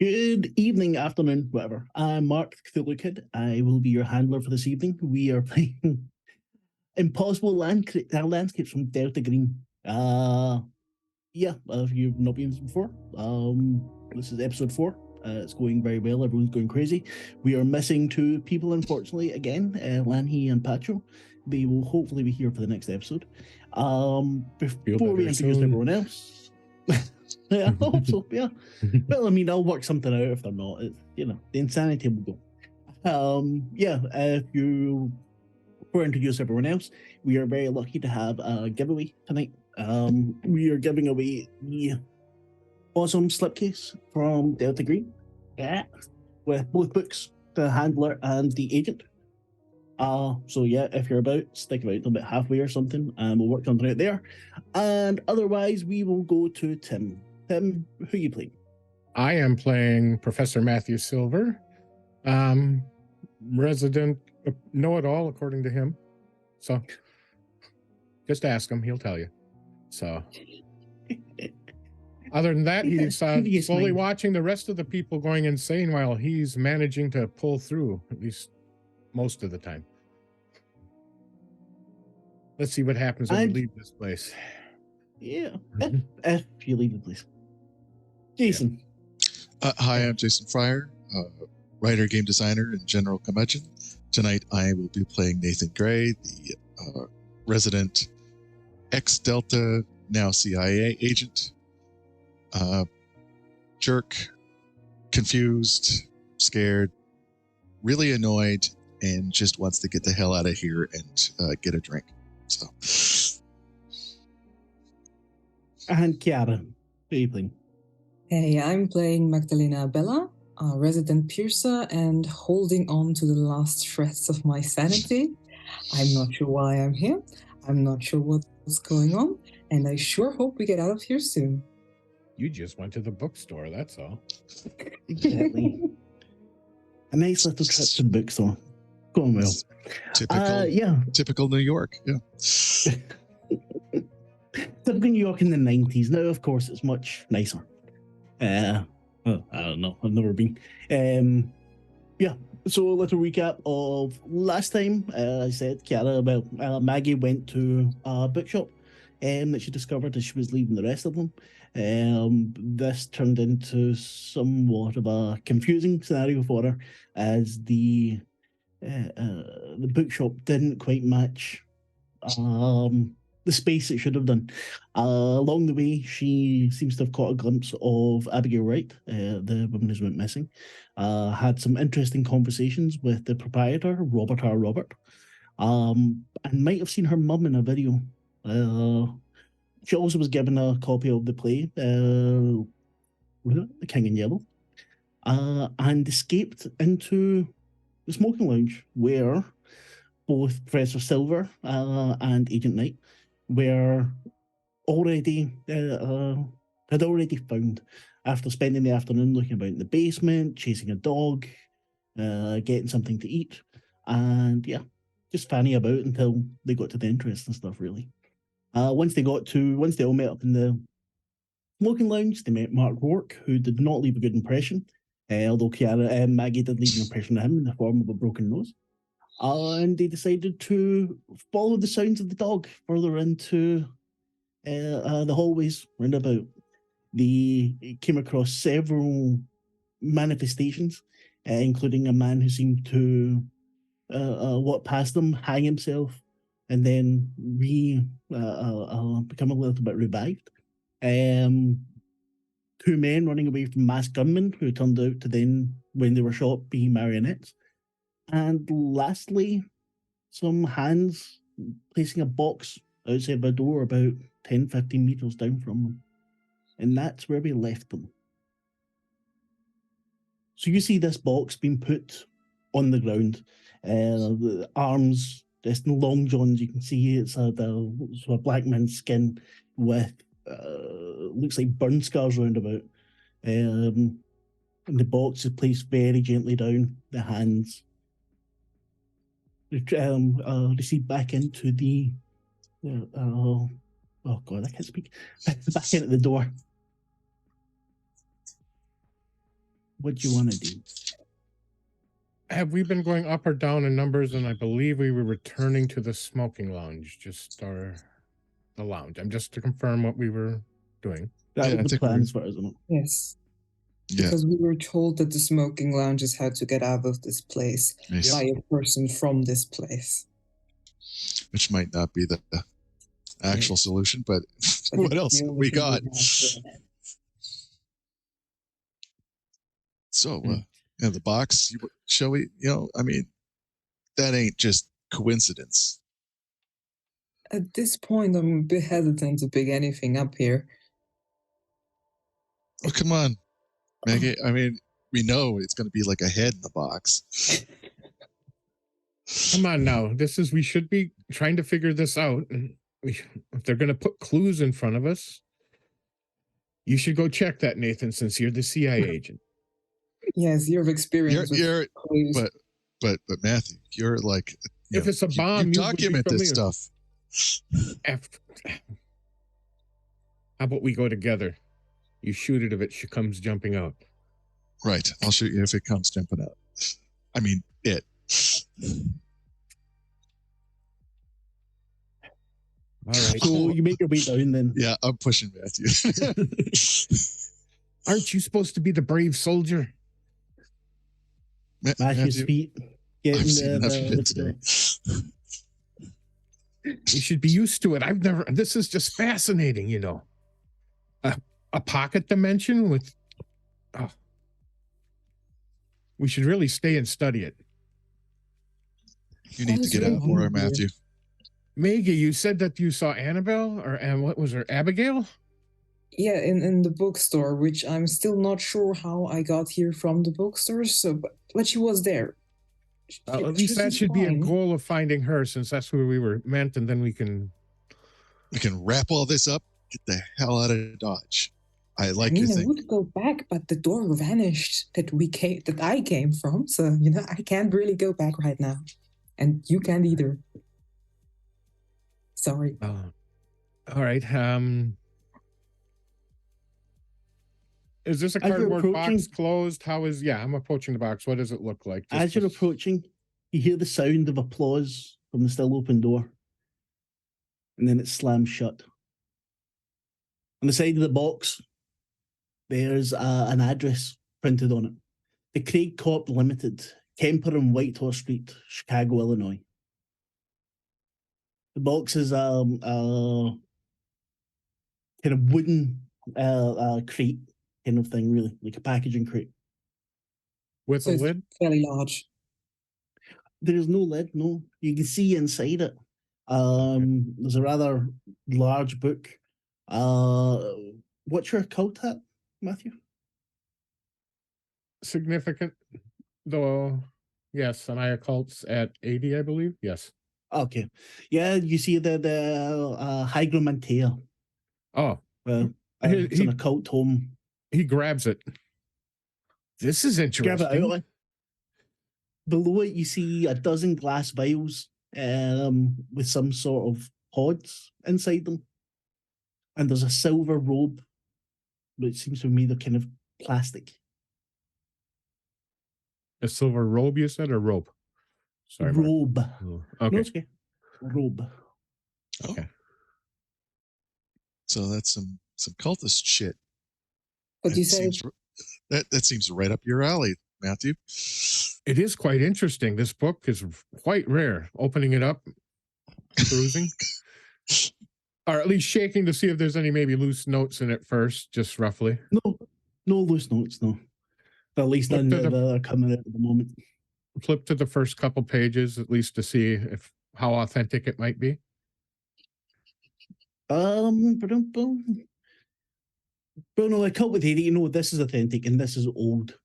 Good evening, afternoon, whatever. I'm Mark, Cthulhu Kid. I will be your handler for this evening. We are playing Impossible Landscapes from Delta Green. If you've not been before, this is episode 4. It's going very well. Everyone's going crazy. We are missing 2 people, unfortunately, again, Lanhi and Pacho. They will hopefully be here for the next episode. Before we introduce everyone else... Yeah, I hope so, yeah. Well, I mean, I'll work something out if they're not. It's, the insanity will go. Before I introduce everyone else, we are very lucky to have a giveaway tonight. We are giving away the awesome slipcase from Delta Green, with both books, the handler and the agent. If you're about, stick about a bit halfway or something, and we'll work something out there. And otherwise, we will go to Tim. Tim, who are you playing? I am playing Professor Matthew Silver, resident know-it-all, according to him. So just ask him, he'll tell you. So other than that, he's slowly watching the rest of the people going insane while he's managing to pull through, at least most of the time. Let's see what happens when we leave this place. Yeah, if you leave the place. Jason. Hi, I'm Jason Fryer, writer, game designer, and general curmudgeon. Tonight I will be playing Nathan Gray, the resident ex-Delta, now CIA agent. Jerk, confused, scared, really annoyed, and just wants to get the hell out of here and get a drink. So. And Chiara, who are you playing? Hey, I'm playing Magdalena Bella, a resident piercer, and holding on to the last shreds of my sanity. I'm not sure why I'm here. I'm not sure what's going on, and I sure hope we get out of here soon. You just went to the bookstore, that's all. Exactly. A nice little trip to the bookstore. Going well. Typical New York, yeah. Typical New York in the 90s. Now, of course, it's much nicer. I don't know. I've never been. So a little recap of last time. I said, Chiara, about Maggie went to a bookshop that she discovered as she was leaving the rest of them. This turned into somewhat of a confusing scenario for her, as the bookshop didn't quite match the space it should have done. Along the way, she seems to have caught a glimpse of Abigail Wright, the woman who's went missing. Had some interesting conversations with the proprietor, Robert R. Robert, and might have seen her mum in a video. She also was given a copy of the play, The King in Yellow, and escaped into the smoking lounge, where both Professor Silver and Agent Knight were already had already found, after spending the afternoon looking about in the basement, chasing a dog, getting something to eat, and just fanning about until they got to the entrance and stuff, really. Once they all met up in the smoking lounge, they met Mark Rourke, who did not leave a good impression, although Maggie did leave an impression of him in the form of a broken nose. And they decided to follow the sounds of the dog further into the hallways roundabout. They came across several manifestations, including a man who seemed to walk past them, hang himself, and then become a little bit revived. 2 men running away from masked gunmen who turned out to then, when they were shot, be marionettes. And lastly, some hands placing a box outside of a door about 10-15 meters down from them. And that's where we left them. So you see this box being put on the ground. The arms, just in long johns, you can see it's a black man's skin with, looks like burn scars round about. And the box is placed very gently down, the hands recede back into the oh god, I can't speak. Back into the door. What do you want to do? Have we been going up or down in numbers? And I believe we were returning to the smoking lounge, the lounge. I'm just to confirm what we were doing. That Yeah, was the plans for us, isn't it? Yes. Yeah. Because we were told that the smoking lounge is how to get out of this place Yes. by a person from this place. Which might not be the actual solution, but what else have we got? So, the box, shall we, I mean, that ain't just coincidence. At this point, I'm a bit hesitant to pick anything up here. Oh, come on, Maggie. I mean, we know it's going to be like a head in the box. Come on now. We should be trying to figure this out. And if they're going to put clues in front of us, you should go check that, Nathan, since you're the CIA agent. Yes, you have experience with clues. But Matthew, you're like, if it's a bomb, you document this stuff. How about we go together? You shoot it if it comes jumping out. Right. I'll shoot you if it comes jumping out. I mean, it. All right. So you make your way down then. Yeah, I'm pushing Matthew. Aren't you supposed to be the brave soldier? Matthew's feet. I've seen enough shit today. You should be used to it. This is just fascinating, A pocket dimension with... we should really stay and study it. You need to get out more, Matthew. Maggie, you said that you saw Annabelle, and what was her, Abigail? Yeah, in the bookstore, which I'm still not sure how I got here from the bookstore, but she was there. At least that should be a goal of finding her, since that's where we were meant, and then we can wrap all this up, get the hell out of Dodge. I like your thing. I would go back, but the door vanished that I came from, so I can't really go back right now, and you can't either. Sorry. All right. Is this a cardboard box closed? I'm approaching the box. What does it look like? As you're approaching, you hear the sound of applause from the still open door. And then it slams shut. On the side of the box, there's an address printed on it. The Craig Corp Limited, Kemper and Whitehorse Street, Chicago, Illinois. The box is kind of wooden crate kind of thing, really, like a packaging crate. With a lid? Fairly large. There is no lid, no. You can see inside it. There's a rather large book. What's your occult at, Matthew? Significant, though. Yes, and I occults at 80, I believe. Yes. Okay. Yeah, you see the hygromantea. Oh. It's an occult tome. He grabs it. This is interesting. Grab it out. Below it, you see a dozen glass vials with some sort of pods inside them. And there's a silver robe, which seems to me they're kind of plastic. A silver robe, you said, or rope? Sorry. Robe. Oh, okay. No, it's okay. Robe. Okay. So that's some cultist shit. But you said that seems right up your alley, Matthew. It is quite interesting. This book is quite rare. Opening it up, perusing, or at least shaking to see if there's any maybe loose notes in it first, just roughly. No loose notes, no. But at least none that are coming out at the moment. Flip to the first couple pages, at least to see how authentic it might be. Well, no, I cut with 80. This is authentic and this is old.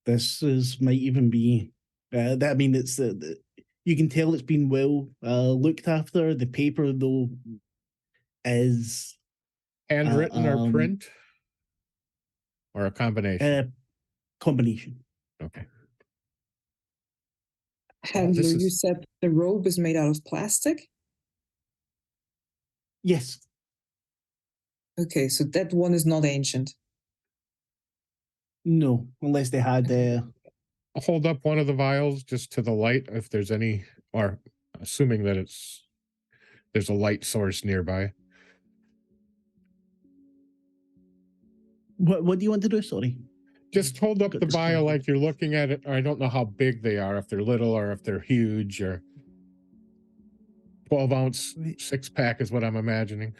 Might even be it's you can tell it's been well looked after. The paper though is handwritten or print or a combination. Combination. Okay. Handler, you said the robe is made out of plastic? Yes. Okay, so that one is not ancient. No, unless they had. I'll hold up one of the vials just to the light if there's any, or assuming that there's a light source nearby. What do you want to do? Sorry. Just hold up Got the vial distracted. like you're looking at it. I don't know how big they are, if they're little or if they're huge, or 12-ounce 6-pack is what I'm imagining.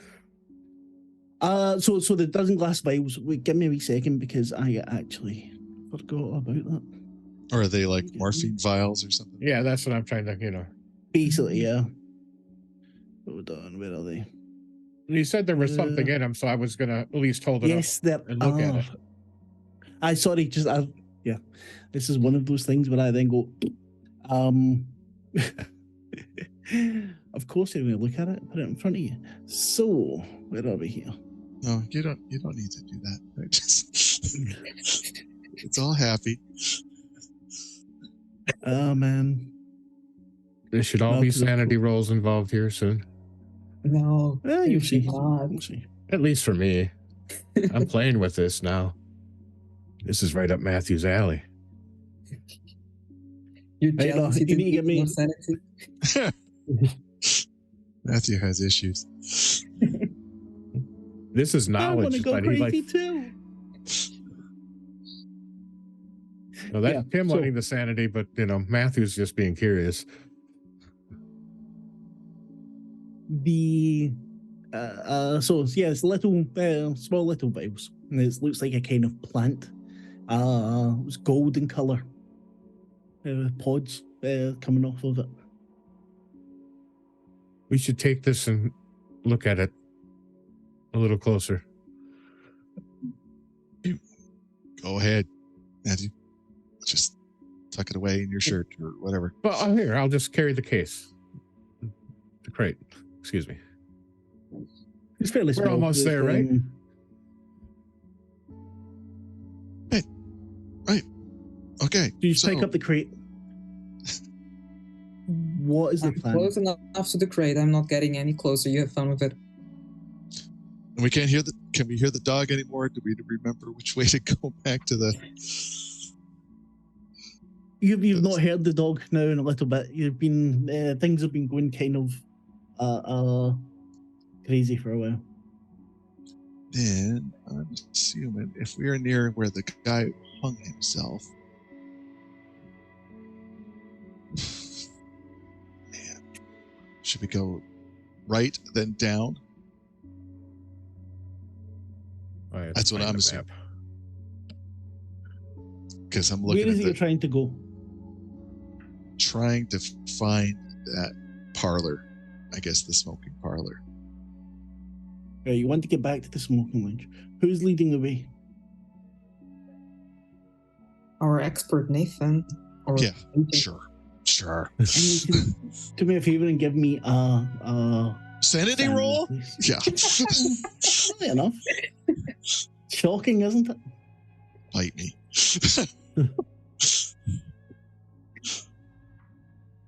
So the dozen glass vials. Wait, give me a wee second because I actually forgot about that. Or are they like morphine vials or something? Yeah, that's what I'm trying to, Basically, yeah. Hold on, where are they? You said there was something in them, so I was gonna at least hold it Yes, up there and look at it. Sorry, yeah. This is one of those things where I then go, of course you're going to look at it, put it in front of you. So, where are we here? No, you don't need to do that. I just it's all happy. Oh, man. There should all be sanity rolls involved here soon. No, You'll see. not. We'll see. At least for me. I'm playing with this now. This is right up Matthew's alley. You're jealous. You need to get me sanity. Matthew has issues. This is knowledge. I want to go crazy too. No, that's him wanting the sanity, but Matthew's just being curious. It's little, small little vials. And it looks like a kind of plant. It's gold in color. Pods coming off of it. We should take this and look at it a little closer. Go ahead, Matthew. Just tuck it away in your shirt or whatever. Well, here, I'll just carry the case. The crate. Excuse me. It's fairly small. We're almost there, right? Right. Okay. You just pick up the crate. What is the I'm plan? close enough to the crate. I'm not getting any closer. You have fun with it. And we can't hear can we hear the dog anymore? Do we remember which way to go back to the... You've not heard the dog now in a little bit. You've been things have been going kind of crazy for a while. Then I'm assuming if we're near where the guy hung himself, man, should we go right then down? That's what I'm assuming. Because I'm looking. Where is it you're trying to go? Trying to find that parlor. I guess the smoking parlor. Right, you want to get back to the smoking lounge. Who's leading the way? Our expert Nathan. Yeah, sure. Do me a favor and give me a sanity roll. Please. Yeah. Fair enough. Shocking, isn't it? Bite me.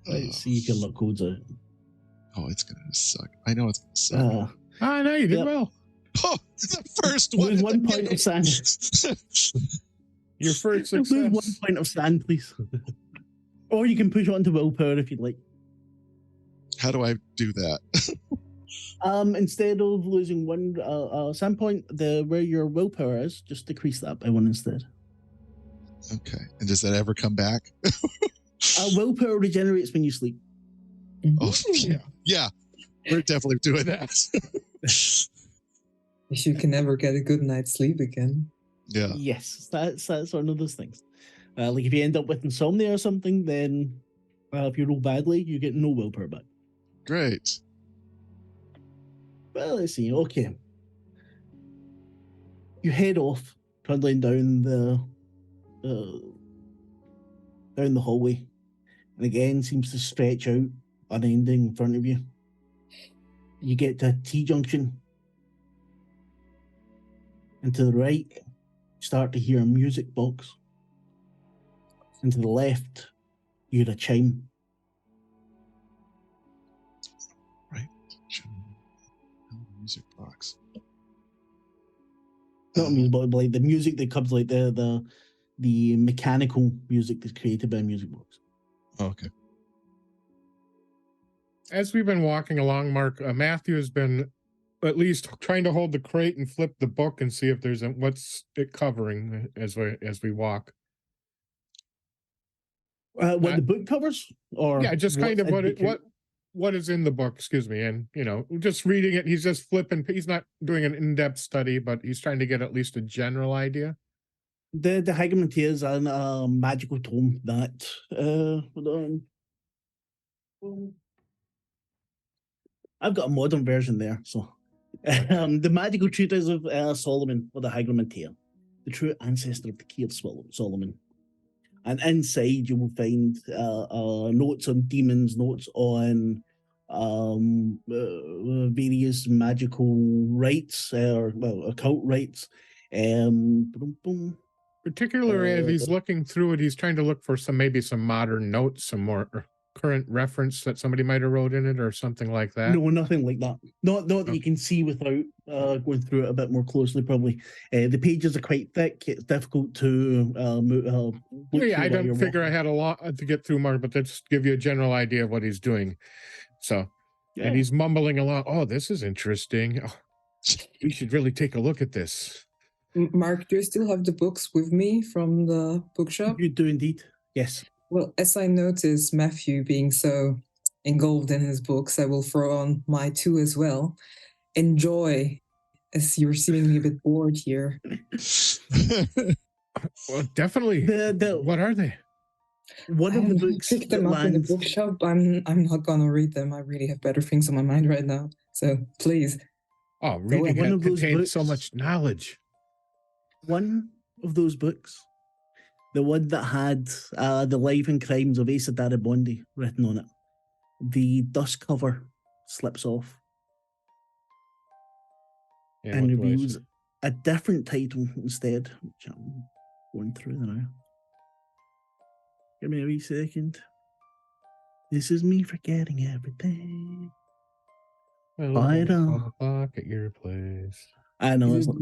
Let's see, you can look codes out. Oh, it's gonna suck. I know it's gonna suck. I know you did well. Oh, the first one. Lose 1 point of sand. Your first success. Lose 1 point of sand, please. Or you can push on to willpower if you'd like. How do I do that? Instead of losing 1 sand point, where your willpower is, just decrease that by 1 instead. Okay. And does that ever come back? Willpower regenerates when you sleep. Oh, yeah. Yeah. We're definitely doing that. You can never get a good night's sleep again. Yeah. Yes, that's one of those things. Like if you end up with insomnia or something, then if you roll badly, you get no willpower back. Great. Well, let's see. Okay. You head off, trundling down the hallway, and again seems to stretch out, unending in front of you. You get to a T-junction, and to the right, you start to hear a music box, and to the left, you hear a chime. Right. Music box. Not music, but like the music that comes, like the mechanical music that's created by music box. Okay. As we've been walking along, Mark, Matthew has been at least trying to hold the crate and flip the book and see if there's what's it covering as we walk. What the book covers, or yeah, just kind of what is in the book. Excuse me, and just reading it. He's just flipping. He's not doing an in-depth study, but he's trying to get at least a general idea. The Hygromantia is a magical tome that I've got a modern version there. So the magical treatise of Solomon, or the Hygromantia, the true ancestor of the Key of Solomon. And inside you will find notes on demons, notes on various magical rites, or occult rites. Particularly as he's looking through it, he's trying to look for maybe some modern notes, some more current reference that somebody might have wrote in it or something like that. No, nothing like that. Not that you can see without going through it a bit more closely, probably. The pages are quite thick. It's difficult to I don't figure I had a lot to get through, Mark, but let's give you a general idea of what he's doing. So, and he's mumbling along, oh, this is interesting. Oh, we should really take a look at this. Mark, do you still have the books with me from the bookshop? You do indeed, yes. Well, as I notice Matthew being so engulfed in his books, I will throw on my two as well. Enjoy, as you're seemingly a bit bored here. Well, definitely. What are they? One of the books picked them up in the bookshop. I'm not gonna read them. I really have better things on my mind right now. So please. Oh, reading it contains so much knowledge. One of those books, the one that had the life and crimes of Asa Darabondi written on it, the dust cover slips off and reveals a different title instead, which I'm going through now. Give me a wee second. This is me forgetting everything. Clock at your place. I know it's not.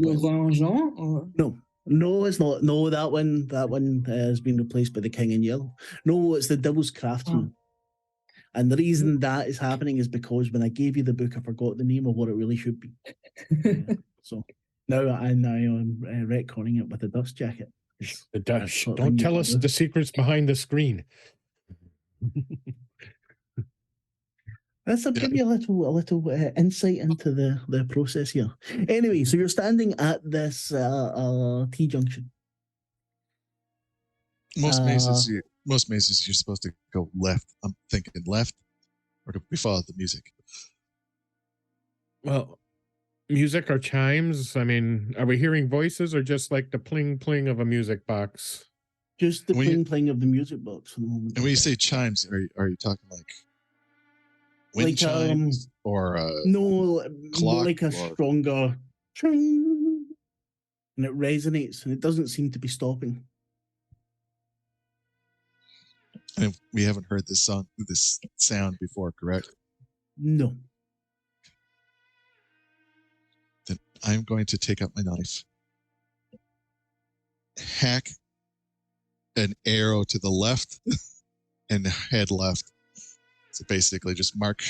No, it's not. No, that one has been replaced by The King in Yellow. No, it's The Devil's Craftsman. And the reason that is happening is because when I gave you the book, I forgot the name of what it really should be. So now I'm retconning it with the dust jacket. The dust. Don't tell us the secrets behind the screen. Let's give you a little insight into the process here. Anyway, so you're standing at this T-junction. Most mazes you're supposed to go left. I'm thinking left, or do we follow the music? Well, music or chimes? I mean, are we hearing voices or just like the pling pling of a music box? Just the pling pling of the music box at the moment. And when you say chimes, are you talking like wind chimes or no, clock, like a stronger ching, and it resonates and it doesn't seem to be stopping. And we haven't heard this sound before, correct? No. Then I'm going to take out my knife, hack an arrow to the left, and head left. So basically, just mark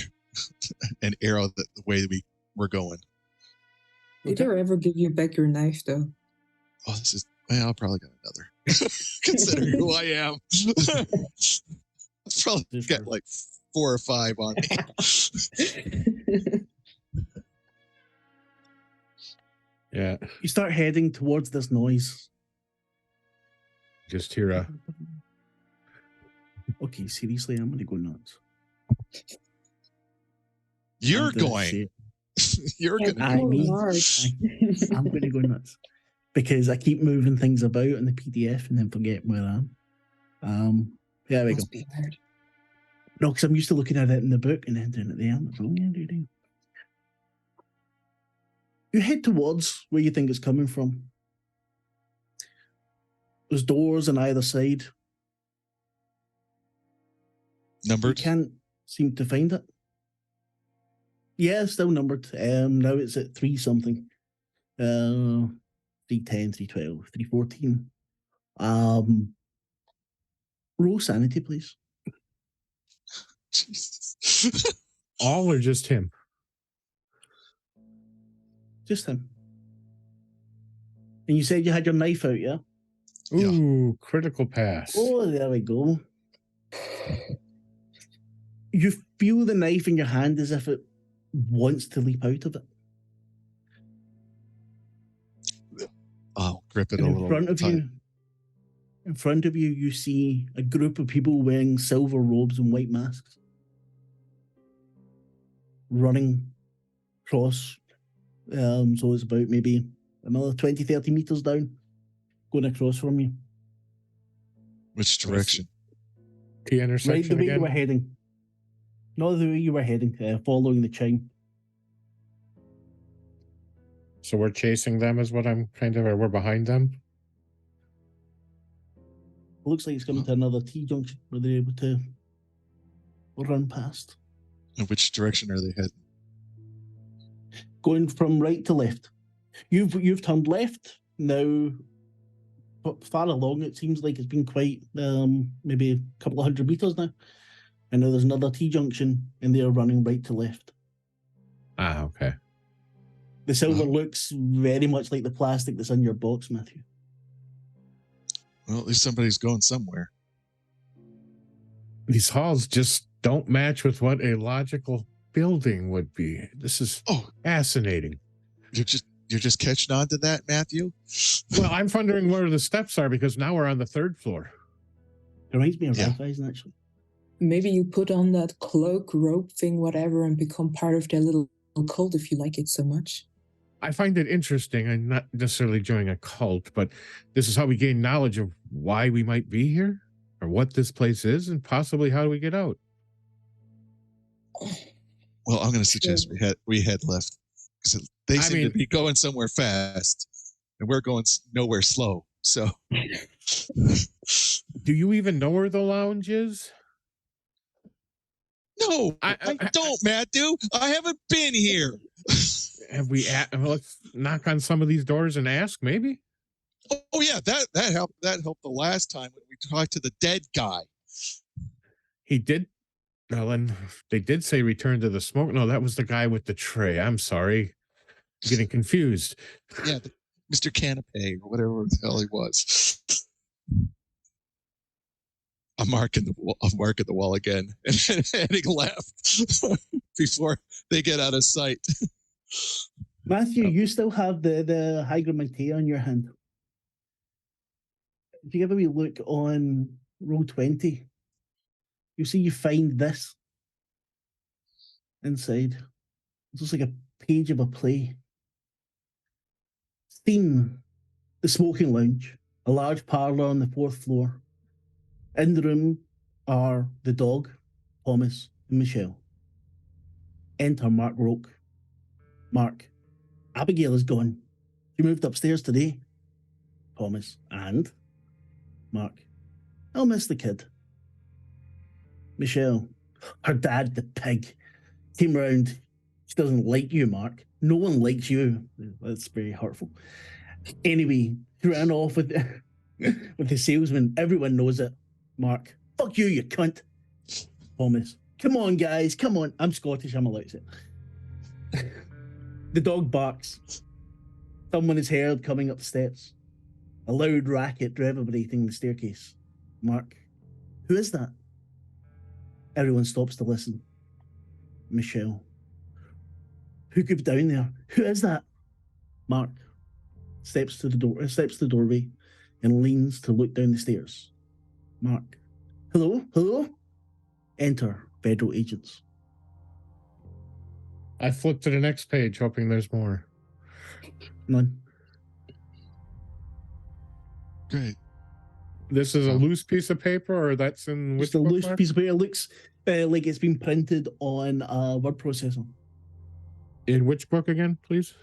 an arrow the way we're going. Did I ever give you back your knife, though? Oh, I'll probably get another. Considering who I am, I've probably got like 4 or 5 on me. Yeah. You start heading towards this noise. Just hear a. Okay, seriously, I'm going to go nuts. You're going. You're going. I'm going to go nuts because I keep moving things about in the PDF and then forget where I am. There we go. No, because I'm used to looking at it in the book and then doing it there. You head towards where you think it's coming from. There's doors on either side. Numbered? You can't seem to find it. Yeah, it's still numbered. Now it's at 3 something. 310, 312, 314. Roll sanity, please. Jesus. All or just him? Just him. And you said you had your knife out, yeah? Ooh, critical pass. Oh, there we go. You feel the knife in your hand as if it wants to leap out of it. I'll grip it And a in little front of tight. you, you see a group of people wearing silver robes and white masks, running across. So it's about maybe another 20, 30 meters down, going across from you. Which direction? T intersection Right the way you were again? heading. Not the way you were heading, following the chime. So we're chasing them is what I'm kind of, or we're behind them? It looks like it's coming to another T-junction where they're able to run past. In which direction are they heading? Going from right to left. You've turned left now, but far along. It seems like it's been quite maybe a couple of 100 meters now. And now there's another T-junction, and they're running right to left. Ah, okay. The silver looks very much like the plastic that's in your box, Matthew. Well, at least somebody's going somewhere. These halls just don't match with what a logical building would be. This is fascinating. You're just catching on to that, Matthew? Well, I'm wondering where the steps are because now we're on the 3rd floor. It reminds me of Yeah. Raiffeisen, actually. Maybe you put on that cloak, rope thing, whatever, and become part of their little cult if you like it so much. I find it interesting. I'm not necessarily joining a cult, but this is how we gain knowledge of why we might be here or what this place is and possibly how do we get out. Well, I'm going to suggest we head left. Because they seem to be going somewhere fast, and we're going nowhere slow. So, do you even know where the lounge is? No, I don't, Matthew. I haven't been here. Have we? Let's knock on some of these doors and ask, maybe. Oh yeah, that helped. That helped the last time when we talked to the dead guy. He did. Well, and they did say return to the smoke. No, that was the guy with the tray. I'm sorry, I'm getting confused. Yeah, Mr. Canapé or whatever the hell he was. I'm marking the wall again and heading left before they get out of sight. Matthew, you still have the hygromantea on your hand. If you give a wee look on roll 20, you see you find this inside. It's just like a page of a play. Theme, the smoking lounge, a large parlour on the 4th floor. In the room are the dog, Thomas, and Michelle. Enter Mark Roke. Mark, Abigail is gone. She moved upstairs today. Thomas, and? Mark, I'll miss the kid. Michelle, her dad, the pig, came round. She doesn't like you, Mark. No one likes you. That's very hurtful. Anyway, she ran off with the salesman. Everyone knows it. Mark, fuck you cunt. Thomas, come on, guys, come on. I'm Scottish, I'm allowed to say. The dog barks. Someone is heard coming up the steps. A loud racket reverberating the staircase. Mark, who is that? Everyone stops to listen. Michelle, who could be down there? Who is that? Mark steps to the doorway and leans to look down the stairs. Mark, hello? Enter federal agents. I flipped to the next page, hoping there's more. None. Great. This is a loose piece of paper, or that's in which Just a book, loose Mark? piece of paper. It looks like it's been printed on a word processor. In which book again, please?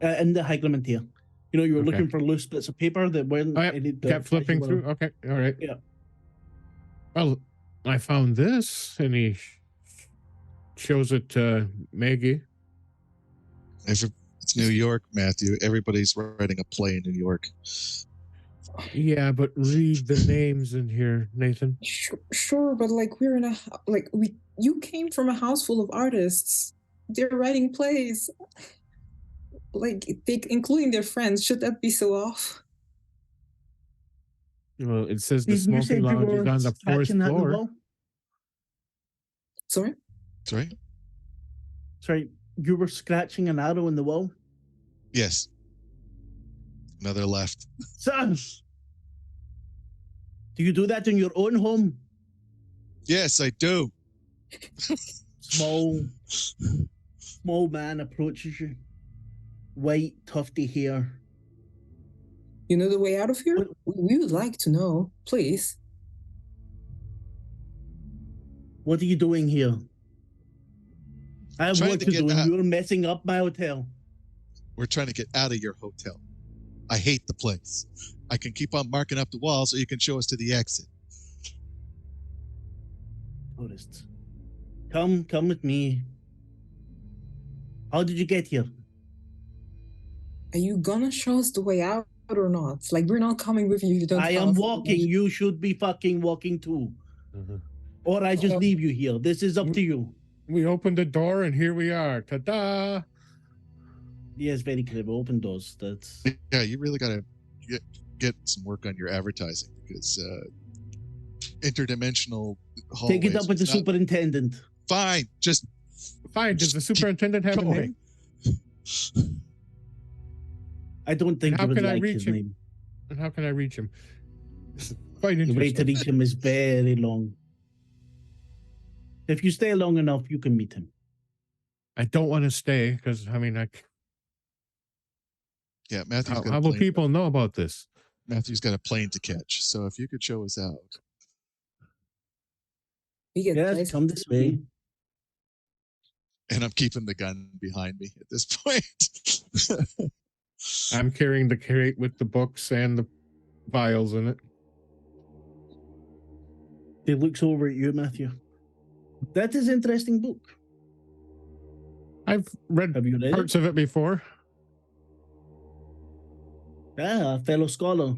In the hygromantea. You know, you were Okay. looking for loose bits of paper that weren't. Oh, yeah. Kept flipping through. Okay, all right. Yeah. Well, I found this, and he shows it to Maggie. It's It's New York, Matthew. Everybody's writing a play in New York. Yeah, but read the names in here, Nathan. Sure, but like we're in a you came from a house full of artists. They're writing plays, like including their friends. Should that be so off? Well, it says the You smoking said you lounge is were on the fourth scratching at the floor. wall? Sorry. Sorry? Sorry, you were scratching an arrow in the wall? Yes. Another left. Son! Do you do that in your own home? Yes, I do. Small man approaches you. White, tufty hair. You know the way out of here? We would like to know, please. What are you doing here? I have Trying work to to get do, and out. you're messing up my hotel. We're trying to get out of your hotel. I hate the place. I can keep on marking up the wall so you can show us to the exit. Tourists. Come with me. How did you get here? Are you gonna show us the way out or not? Like, we're not coming with you if you don't I tell am us. walking. You should be fucking walking too. Or I just leave you here. This is up to you. We opened the door and here we are. Ta-da! Yes, very clever. Open doors. That's Yeah, you really got to get some work on your advertising because interdimensional hallways. Take it up with the superintendent. Fine, just fine. Does the superintendent have a name? I don't think how you would can I like reach his him? name. And how can I reach him? Quite The way to interesting. reach him is very long. If you stay long enough, you can meet him. I don't want to stay because yeah. Matthew's got how will people know about this? Matthew's got a plane to catch. So if you could show us out. We get Yes, come this way. And I'm keeping the gun behind me at this point. I'm carrying the crate with the books and the vials in it. He looks over at you, Matthew. That is an interesting book. I've read Have you read parts of it before. Ah, a fellow scholar.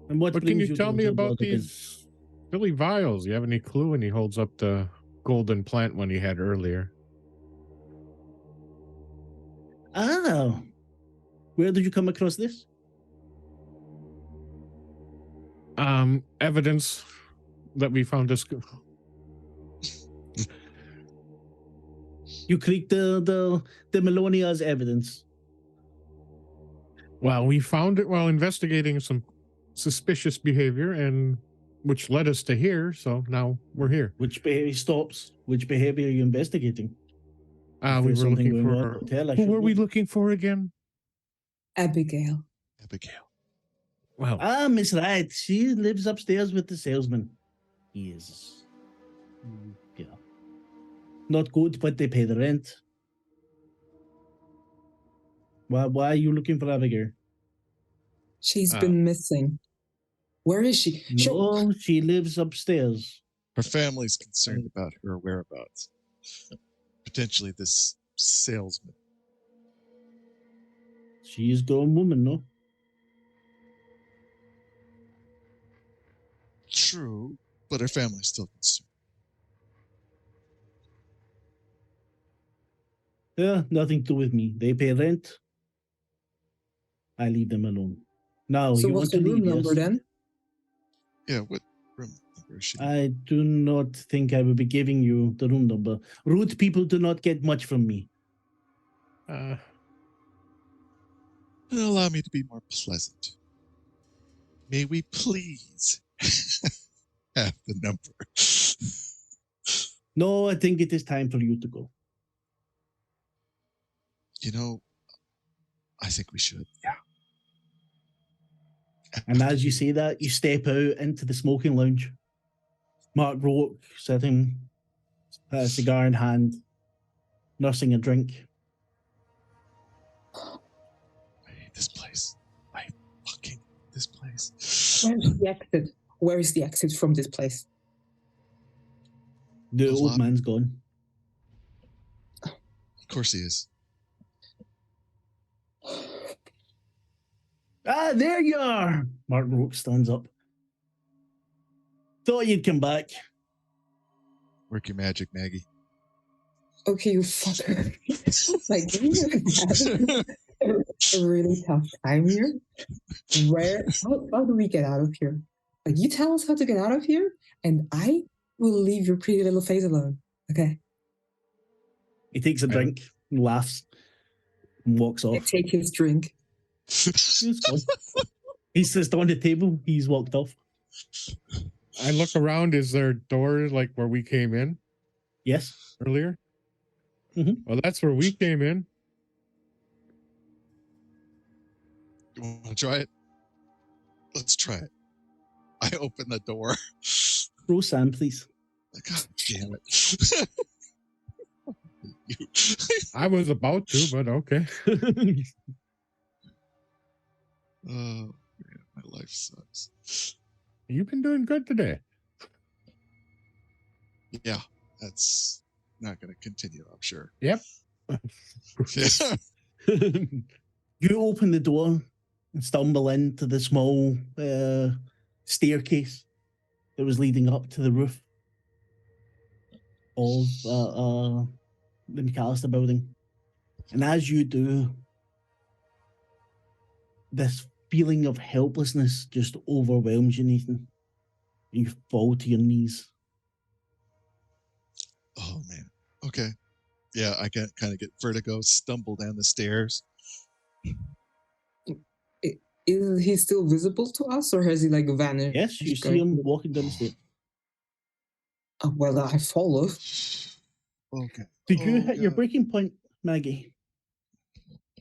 And what But can brings you to tell the me hotel about Blood again? these silly vials? You have any clue? And he holds up the golden plant one he had earlier. Ah, where did you come across this? Evidence that we found this. You create the Melonia's evidence. Well, we found it while investigating some suspicious behavior, and which led us to here. So now we're here. Which behavior stops? Which behavior are you investigating? If We there's were something looking going on for. at the hotel, I Who should were we know. looking for again? Abigail. Abigail. Well, Miss Wright. She lives upstairs with the salesman. He is, yeah, not good, but they pay the rent. Why are you looking for Abigail? She's been missing. Where is she? No, she lives upstairs. Her family's concerned about her whereabouts. Potentially this salesman. She is grown woman, no? True, but her family's still concerned. Yeah, nothing to do with me. They pay rent. I leave them alone. Now, So you what's want to the room leave, number yes? then? Yeah, what room number is she? I do not think I will be giving you the room number. Rude people do not get much from me. Allow me to be more pleasant. May we please have the number? No, I think it is time for you to go. You know, I think we should. Yeah. And as you say that, you step out into the smoking lounge. Mark Rourke sitting, a cigar in hand, nursing a drink. I hate this place. I fucking hate this place. Where's the exit? Where is the exit from this place? The Those old lock- man's gone. Of course he is. Ah, there you are. Mark Rope stands up. Thought you'd come back. Work your magic, Maggie. Okay, you fucker. Like, you have a really tough time here. How do we get out of here? Like, you tell us how to get out of here, and I will leave your pretty little face alone. Okay? He takes a drink and laughs and walks I off. take his drink. He's gone. He's just on the table. He's walked off. I look around. Is there a door like where we came in Yes. earlier? Mhm. Well, that's where we came in. You want to try it? Let's try it. I open the door. Roll Sam, please. God damn it. You- I was about to, but okay. Oh, man, my life sucks. You've been doing good today. Yeah, that's not going to continue, I'm sure. Yep. Yeah. You open the door and stumble into the small staircase that was leading up to the roof of the McAllister building. And as you do, this feeling of helplessness just overwhelms you, Nathan. You fall to your knees. Oh, man. Okay. Yeah, I can kind of get vertigo, stumble down the stairs. Is he still visible to us, or has he like vanished? Yes, you see him walking down the stairs. Well, I follow. Okay. Did you Oh, hit your God. breaking point, Maggie?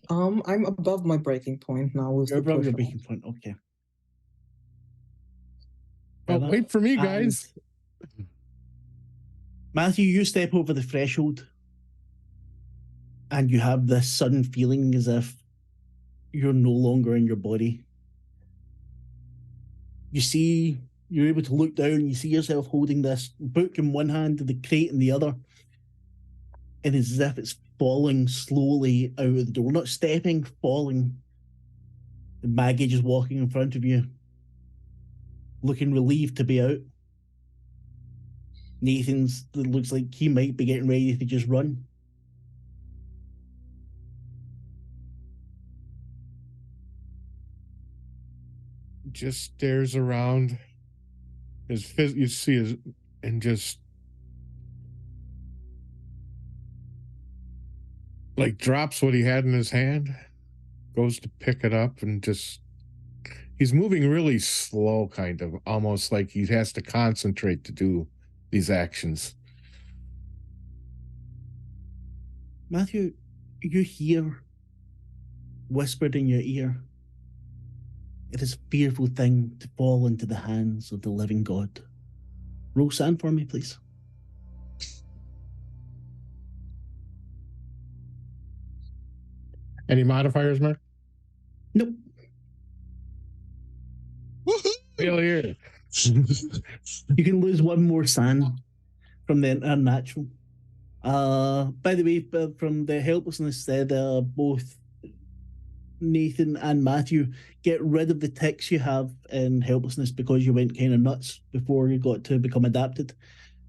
I'm above my breaking point now with You're the above your push-off. breaking point. Okay. Well, Fair wait for me, enough. guys. And Matthew, you step over the threshold and you have this sudden feeling as if you're no longer in your body. You're able to look down, you see yourself holding this book in one hand and the crate in the other. And it's as if it's falling slowly out of the door. Not stepping, falling. And Maggie just walking in front of you, looking relieved to be out. Nathan's looks like he might be getting ready to just run. Just stares around. You see his, and just like drops what he had in his hand, goes to pick it up, and just he's moving really slow, kind of almost like he has to concentrate to do these actions. Matthew, you hear whispered in your ear, "It is a fearful thing to fall into the hands of the living God." Roll sand for me, please. Any modifiers, Mark? Nope. Woohoo! Failure. You can lose one more sand from the unnatural. By the way, from the helplessness said, both Nathan and Matthew, get rid of the tics you have in helplessness because you went kind of nuts before you got to become adapted.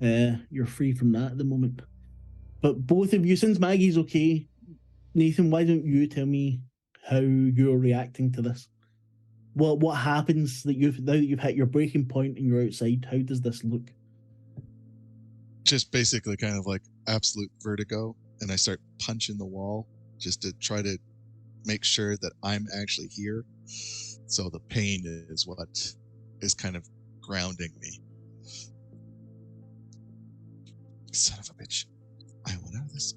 You're free from that at the moment. But both of you, since Maggie's okay, Nathan, why don't you tell me how you're reacting to this? What happens now that you've hit your breaking point and you're outside? How does this look? Just basically kind of like absolute vertigo, and I start punching the wall just to try to make sure that I'm actually here. So the pain is what is kind of grounding me. Son of a bitch. I want out of this.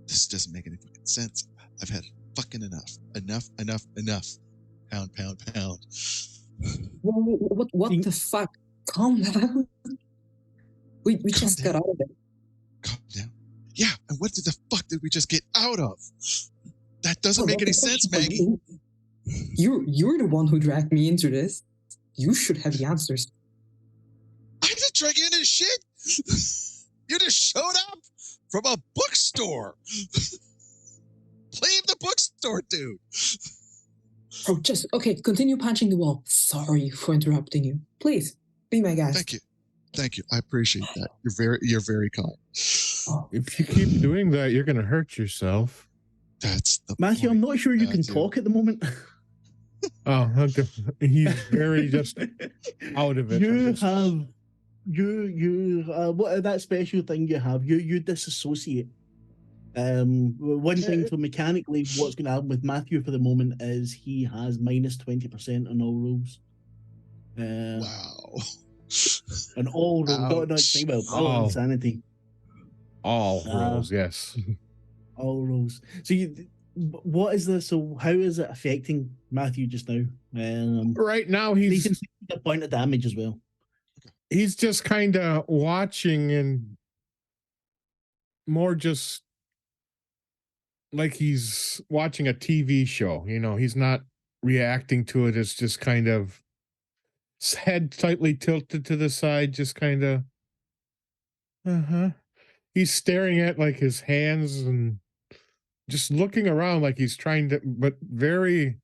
This doesn't make any fucking sense. I've had fucking enough. Enough. Pound. What the fuck? Calm down. We just got out of it. Calm down. Yeah, and what the fuck did we just get out of? That doesn't make any sense, Maggie. You're the one who dragged me into this. You should have the answers. I didn't drag you into shit. You just showed up from a bookstore. Blame the bookstore, dude. Oh, just okay. Continue punching the wall. Sorry for interrupting you. Please be my guest. Thank you. I appreciate that. You're very kind. Oh, If you keep doing that, you're going to hurt yourself. That's the Matthew, point, I'm not sure you can Matthew. talk at the moment. Oh, okay. He's very just out of it. You have what that special thing you have? You disassociate. One thing, so mechanically, what's going to happen with Matthew for the moment is he has minus 20% on all rolls. Wow. On all rolls, not Ouch. all insanity. All rolls, yes. All rolls. So what is this? So how is it affecting Matthew just now? Right now, he's a point of damage as well. He's just kind of watching and more just like he's watching a TV show. You know, he's not reacting to it. It's just kind of his head tightly tilted to the side, just kind of, He's staring at like his hands and just looking around like he's trying to, but very,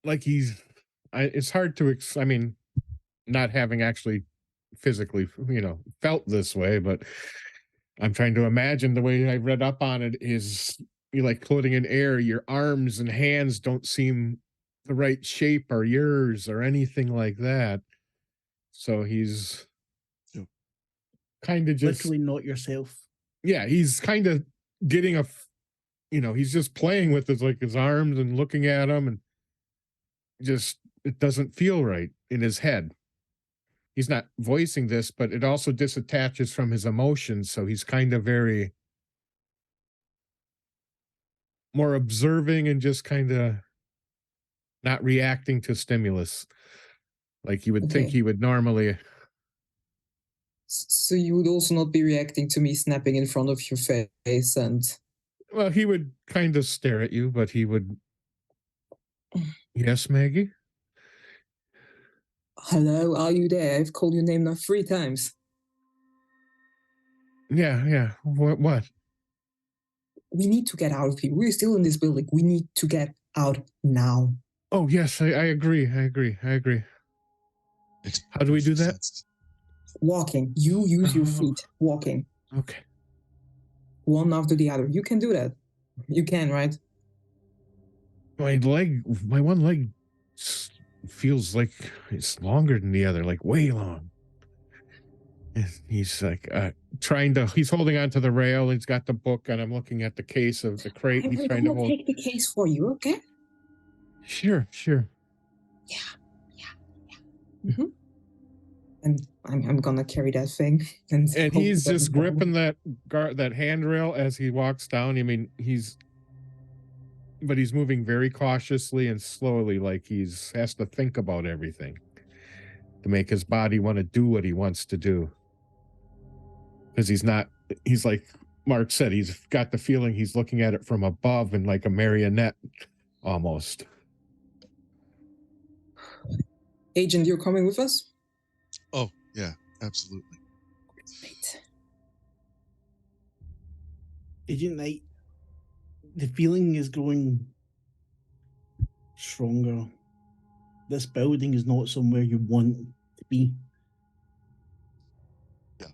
like it's hard to, I mean, not having actually physically, felt this way, but I'm trying to imagine the way I read up on it is you like floating in air, your arms and hands don't seem the right shape or yours or anything like that. So he's kind of just literally not yourself. Yeah, he's kind of getting he's just playing with his arms and looking at them, and just it doesn't feel right in his head. He's not voicing this, but it also disattaches from his emotions, so he's kind of very more observing and just kind of not reacting to stimulus like you would think he would normally. So you would also not be reacting to me snapping in front of your face and... Well, he would kind of stare at you, but he would... Yes, Maggie? Hello, are you there? I've called your name now 3 times. Yeah. What? We need to get out of here. We're still in this building. We need to get out now. Oh, yes, I agree. How do we do that? Walking. You use your feet. Walking. Okay. One after the other. You can do that. You can, right? My one leg feels like it's longer than the other, like way long. And he's like he's holding onto the rail. He's got the book, and I'm looking at the case of the crate. He's trying to hold. Take the case for you, okay? Sure. Yeah. Mm-hmm. And I'm gonna carry that thing. And he's just gripping that handrail as he walks down. I mean, but he's moving very cautiously and slowly, like has to think about everything to make his body want to do what he wants to do. Because he's like Mark said, he's got the feeling he's looking at it from above and like a marionette almost. Agent, you're coming with us? Oh, yeah, absolutely. Great. Agent Knight, the feeling is growing stronger. This building is not somewhere you want to be. Yeah.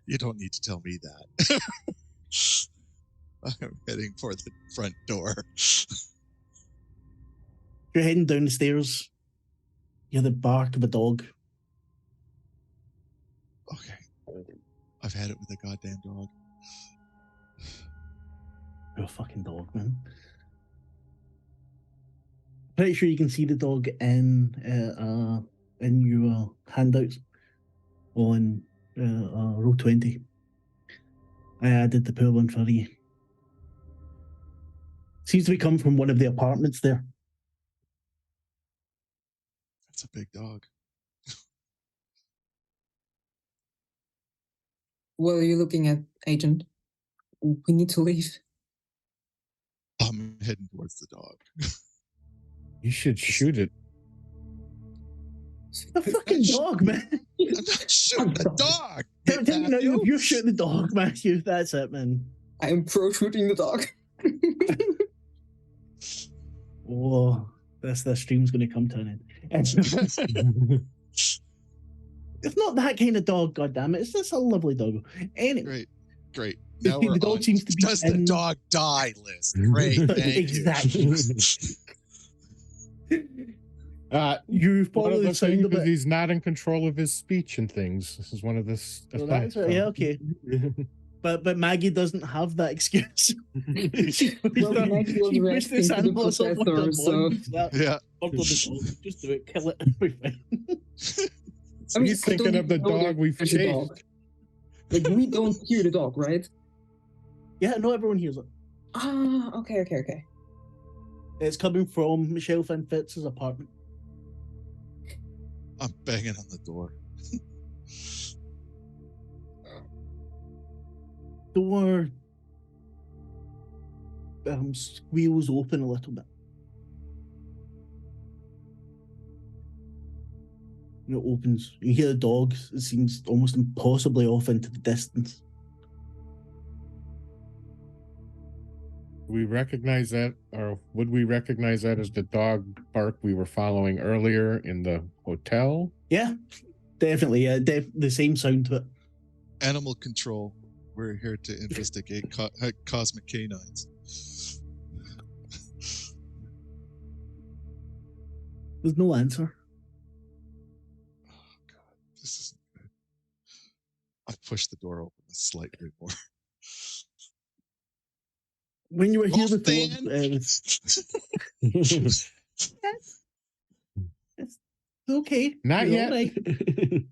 You don't need to tell me that. I'm heading for the front door. You're heading down the stairs. You hear the bark of a dog. Okay. I've had it with a goddamn dog. You're a fucking dog, man. Pretty sure you can see the dog in your handouts on row 20. I added the poor one for you. Seems to be coming from one of the apartments there. That's a big dog. What are you looking at, Agent? We need to leave. I'm heading towards the dog. You should shoot it. A fucking dog, man. I'm not shooting the dog. You're shooting the dog, Matthew. That's it, man. I am pro shooting the dog. Oh, this stream's going to come to an end. It's not that kind of dog, goddammit. It's just a lovely dog. Anyway. Great. Now The dog seems to be does the dog die list. Great, thank exactly. You follow the sound of it. He's not in control of his speech and things. This is one of this. Well, that's right. Yeah, okay. But Maggie doesn't have that excuse. She pushed this animal up with her bond. Yeah. Just do it. Kill it. I mean, He's thinking of the dog we've chased. Like, we don't hear the dog, right? Yeah, no, everyone hears it. Ah, okay. It's coming from Michelle Finfitz's apartment. I'm banging on the door. Door squeals open a little bit. It opens. You hear the dog. It seems almost impossibly off into the distance. We recognize that, or would we recognize that as the dog bark we were following earlier in the hotel? Yeah, definitely. Yeah, the same sound to it. Animal control. We're here to investigate cosmic canines. There's no answer. Oh God, this isn't good. I pushed the door open slightly more. When you were here before, it's okay. Not yet. Right.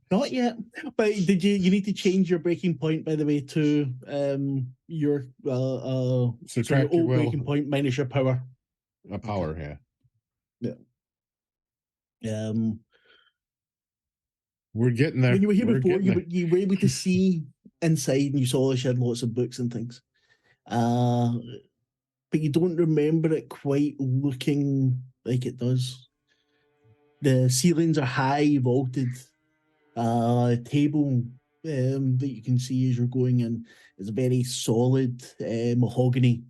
Not yet. But did you need to change your breaking point, by the way, to your Subtract your will. breaking point minus your power. A power, yeah. We're getting there. When you were here before, you were able to see inside, and you saw she had lots of books and things. But you don't remember it quite looking like it does. The ceilings are high, vaulted. Table that you can see as you're going in is a very solid mahogany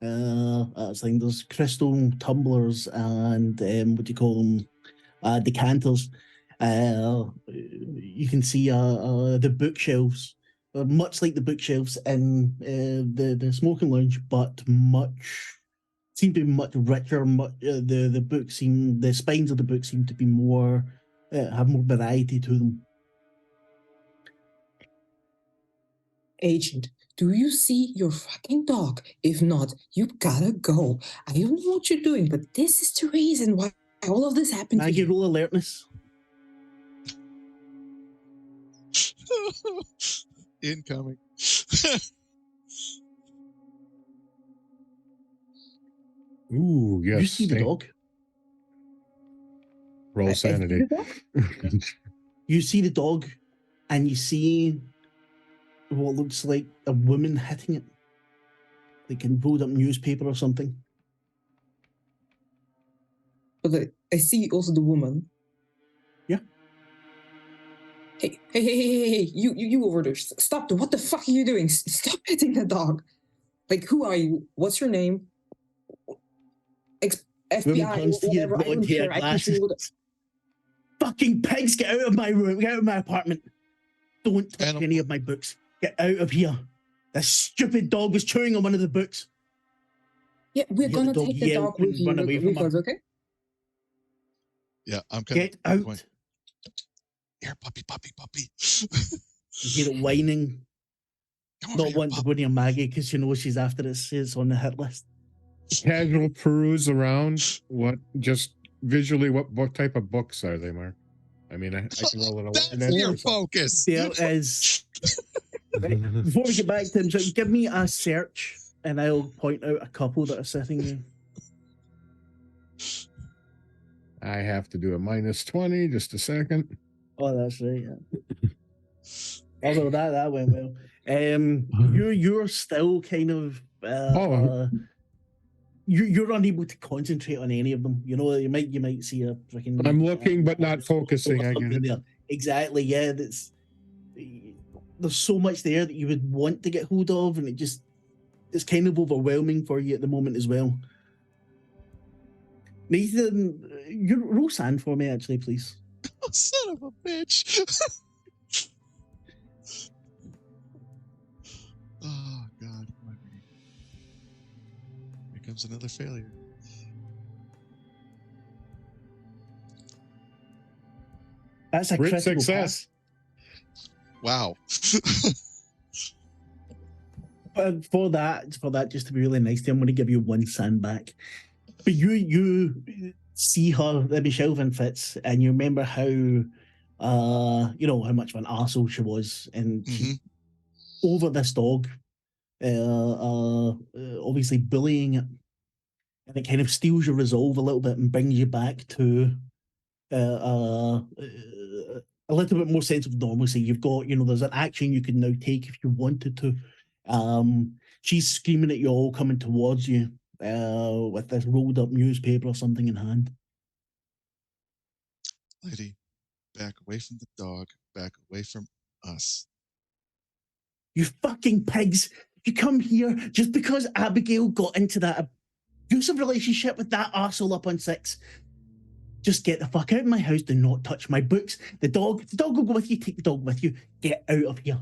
thing. There's crystal tumblers and what do you call them? Decanters. You can see the bookshelves, much like the bookshelves in the smoking lounge, but seem to be much richer. The books seem, the spines of the books seem to be more, have more variety to them. Agent, do you see your fucking dog? If not, you gotta go. I don't know what you're doing, but this is the reason why all of this happened to you. Roll alertness. Incoming. Ooh, yes. You see the dog. Roll sanity. You see the dog, and you see what looks like a woman hitting it. They can rolled up newspaper or something. But I see also the woman. Yeah. Hey, you over there. Stop. What the fuck are you doing? Stop hitting the dog. Like, who are you? What's your name? FBI, whatever. I don't care. I can see what... Fucking pigs, get out of my room. Get out of my apartment. Don't touch any of my books. Get out of here. This stupid dog was chewing on one of the books. Yeah, we're going to take the dog with you. Run away from her. Okay? Yeah, I'm kind Get out. Going, here, puppy. You hear it whining. Not wanting to go near Maggie because you know she's after it. It's on the hit list. Casual peruse around. What? Just visually, what type of books are they, Mark? I mean, I can roll it. That's your focus. There is. Before we get back to him, so give me a search, and I'll point out a couple that are sitting there. I have to do a -20. Just a second. Oh, that's right. Yeah. Although that went well. You're still kind of. You're unable to concentrate on any of them. You know, you might see a freaking. I'm looking, but not focusing. I get it. There. Exactly. Yeah, there's so much there that you would want to get hold of, and it's kind of overwhelming for you at the moment as well. Nathan, you roll sand for me, actually, please. Oh, son of a bitch. Oh, God. Here comes another failure. That's a Crit critical success. pass. Wow. But for that, just to be really nice to you, I'm going to give you 1 sand back. But you see her, Michelle Van Fitz, and you remember how, how much of an arsehole she was, and she's over this dog, obviously bullying it, and it kind of steals your resolve a little bit and brings you back to a little bit more sense of normalcy. You've got, there's an action you can now take if you wanted to. She's screaming at you all, coming towards you with this rolled up newspaper or something in hand. Lady, back away from the dog, back away from us. You fucking pigs! You come here just because Abigail got into that abusive relationship with that arsehole up on 6. Just get the fuck out of my house. Do not touch my books. The dog will go with you. Take the dog with you. Get out of here.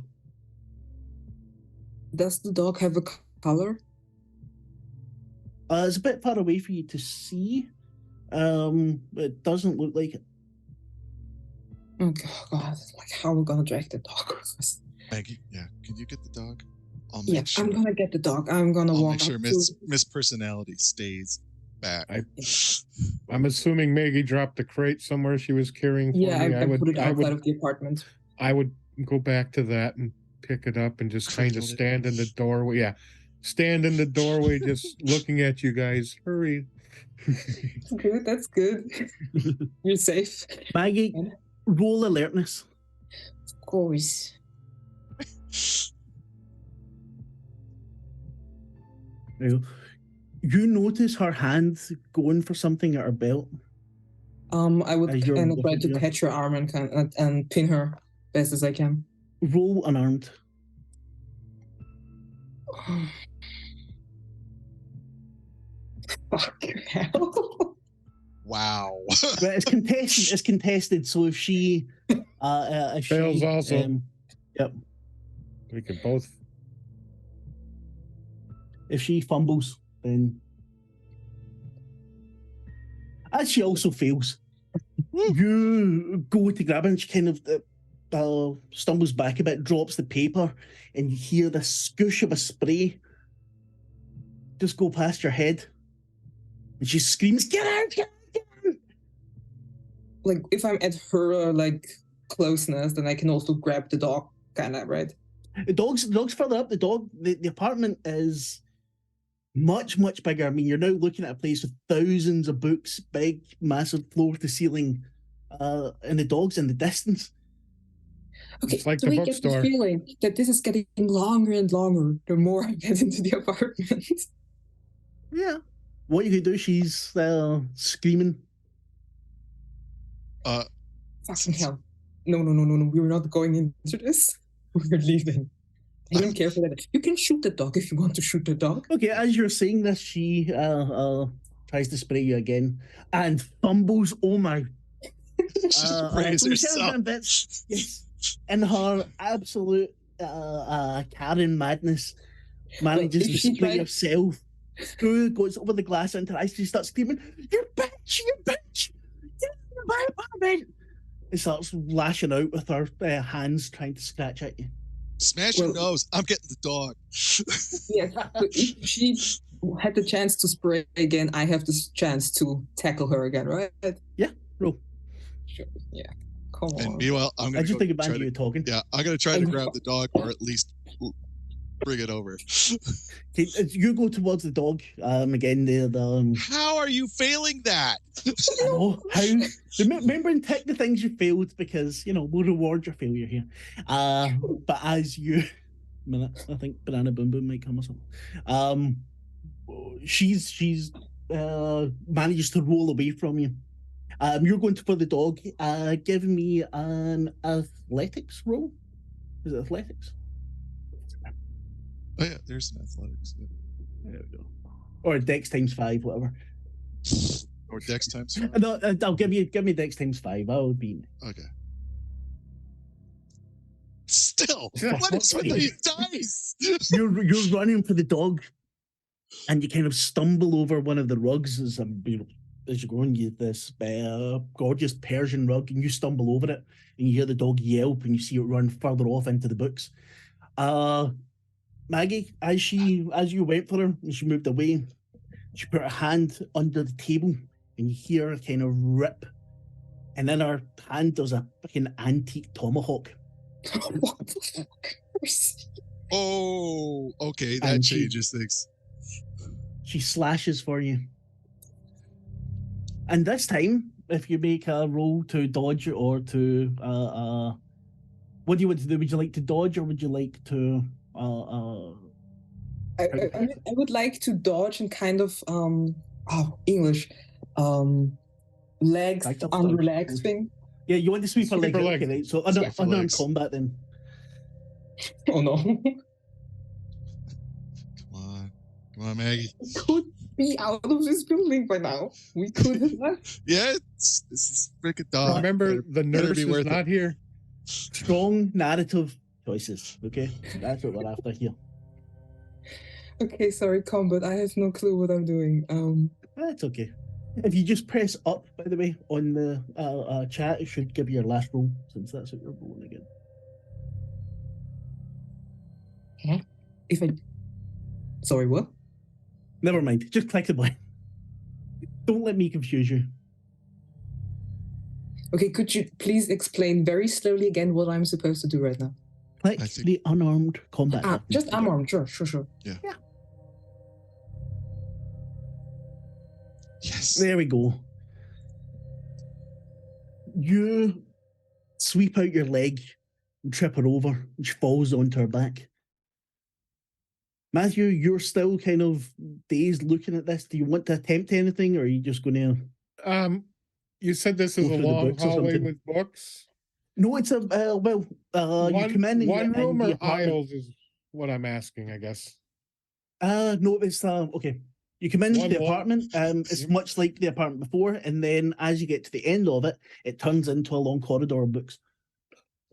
Does the dog have a color? It's a bit far away for you to see. It doesn't look like it. Oh God! Like, how are we gonna drag the dog with us? Maggie, yeah, can you get the dog? I'll Yeah, make sure. I'm gonna get the dog. I'm gonna I'll walk make sure up Miss Personality stays back. I'm assuming Maggie dropped the crate somewhere she was carrying for me. I put it outside of the apartment. I would go back to that and pick it up and just kind of stand in the doorway. Yeah, stand in the doorway, just looking at you guys. Hurry. That's good. That's good. You're safe. Maggie, roll alertness. Of course. You notice her hand going for something at her belt. I would kind of try to catch her arm and pin her best as I can. Roll unarmed. Fucking hell. Wow. But it's contested. It's contested. So if she fails, also. Yep. We can both. If she fumbles, then as she also fails, you go to grab her and she kind of stumbles back a bit, drops the paper, and you hear the scoosh of a spray just go past your head. And she screams, "Get out! Get out! Get out!" Like, if I'm at her closeness, then I can also grab the dog, kind of, right? The dog's further up. The apartment is much, much bigger. I mean, you're now looking at a place with thousands of books, big, massive floor-to-ceiling, and the dog's in the distance. Okay, it's like so the we get bookstore. the feeling that this is getting longer and longer the more I get into the apartment. Yeah. What you could do, she's screaming. Fucking hell. No. We're not going into this. We're leaving. I don't care for that. You can shoot the dog if you want to shoot the dog. Okay, as you're saying this, she tries to spray you again and fumbles. Oh my. Sprays herself. Yes. In her absolute Karen madness, manages to spray herself. Screw goes over the glass into her eyes. She starts screaming, "You bitch! You bitch! Get out of my apartment!" And starts lashing out with her hands, trying to scratch at you. Smash your nose. I'm getting the dog. Yeah, but if she had the chance to spray again, I have the chance to tackle her again, right? Yeah, roll. Sure. Yeah. Come on. And meanwhile, I'm going to take advantage of you talking. Yeah, I'm going to try to grab the dog, or at least bring it over. Okay, you go towards the dog. Again, how are you failing that? I know how. Remember and tick the things you failed, because we'll reward your failure here. But as you, I think Banana Boom Boom might come or something. She's manages to roll away from you. You're going for the dog. Give me an athletics roll. Is it athletics? Oh yeah, there's an athletics. Yeah. There we go. Or Dex times 5, whatever. Or Dex times 5? No, I'll give me Dex times 5. I would be. Okay. Still, what is with these dice? You're running for the dog, and you kind of stumble over one of the rugs as you're going. You this gorgeous Persian rug, and you stumble over it, and you hear the dog yelp, and you see it run further off into the books. Maggie, as you went for her, and she moved away, she put her hand under the table, and you hear her kind of rip, and in her hand there's a fucking antique tomahawk. What the fuck? Oh, okay, that And changes things. She slashes for you. And this time, if you make a roll to dodge or to what do you want to do? Would you like to dodge or would you like to I would like to dodge and kind of English legs Like a under dodge. legs thing. Yeah, you want to sweep her Sweep leg. her Okay, legs. right. So Sweep her unarmed legs. combat then. Oh no. Come on, Maggie. Could be out of this building by now. We could have left. Yeah, this is freaking dog. Remember, the better nurse be is worth not it. here. Strong narrative choices. Okay, that's what we're after here. Okay, sorry, combat. I have no clue what I'm doing. That's okay. If you just press up, by the way, on the chat, it should give you your last roll, since that's what you're rolling again. If I sorry, what? Never mind. Just click the button. Don't let me confuse you. Okay, could you please explain very slowly again what I'm supposed to do right now? Click I think- the unarmed combat button. Just unarmed, sure. Yes. There we go. You sweep out your leg and trip her over, and she falls onto her back. Matthew, you're still kind of dazed looking at this. Do you want to attempt anything, or are you just going to... You said this is Go a through the long books or hallway something? with books. No, it's a... you come in and One you're in room the or apartment. aisles is what I'm asking, I guess. No, it's... okay. You come into One the wall. apartment. It's much like the apartment before, and then as you get to the end of it, it turns into a long corridor of books.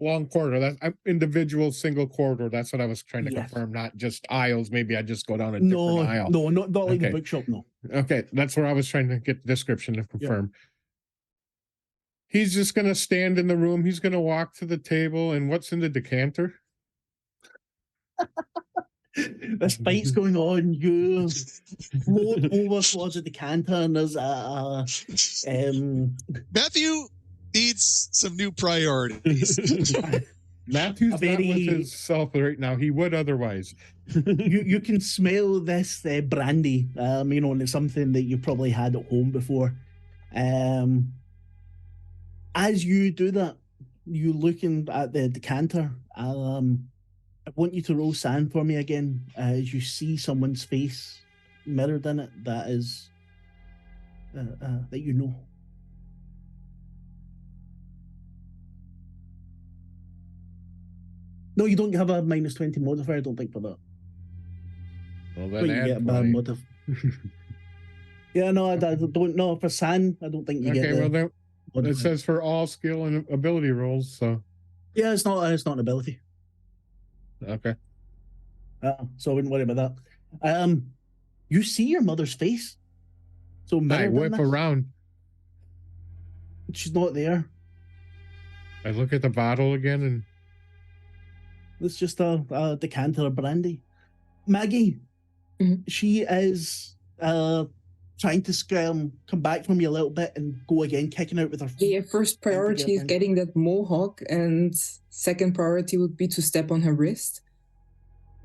Long corridor. That's individual single corridor. That's what I was trying to Yes. confirm. Not just aisles. Maybe I just go down a different aisle. No, not like the Okay. bookshop, no. Okay, that's where I was trying to get the description to confirm. He's just going to stand in the room. He's going to walk to the table. And what's in the decanter? This fight's going on. You float over towards the decanter, and there's Matthew needs some new priorities. Matthew's A very- not with himself right now. He would otherwise. you can smell this brandy. And it's something that you probably had at home before. As you do that, you looking at the decanter. I want you to roll sand for me again, as you see someone's face mirrored in it. That is that you know. No, you don't have a -20 modifier. I don't think for that. Well, But then you add get a 20. modifier. Yeah, no, I don't know for sand. I don't think you Okay, get the well, then it modifier. says for all skill and ability rolls. So, Yeah, it's not an ability. okay. So I wouldn't worry about that. You see your mother's face. So I mirrored in whip this. around. She's not there. I look at the bottle again and It's just a decanter of brandy. Maggie, Mhm. she is trying to come back from you a little bit and go again, kicking out with her feet. Yeah, first priority is getting that mohawk, and second priority would be to step on her wrist.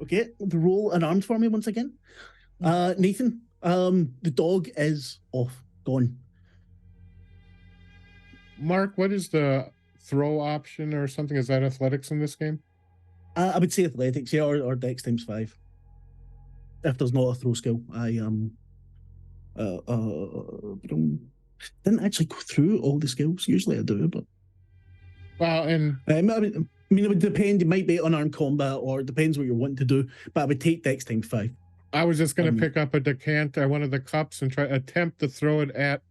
Okay, roll unarmed for me once again. Nathan, the dog is off, gone. Mark, what is the throw option or something? Is that athletics in this game? I would say athletics, yeah, or dex times 5. If there's not a throw skill, I didn't actually go through all the skills. Usually I do, but Well, and I mean, it would depend. It might be unarmed combat, or it depends what you're wanting to do. But I would take dex times 5. I was just going to Um, pick up a decanter, one of the cups, and attempt to throw it at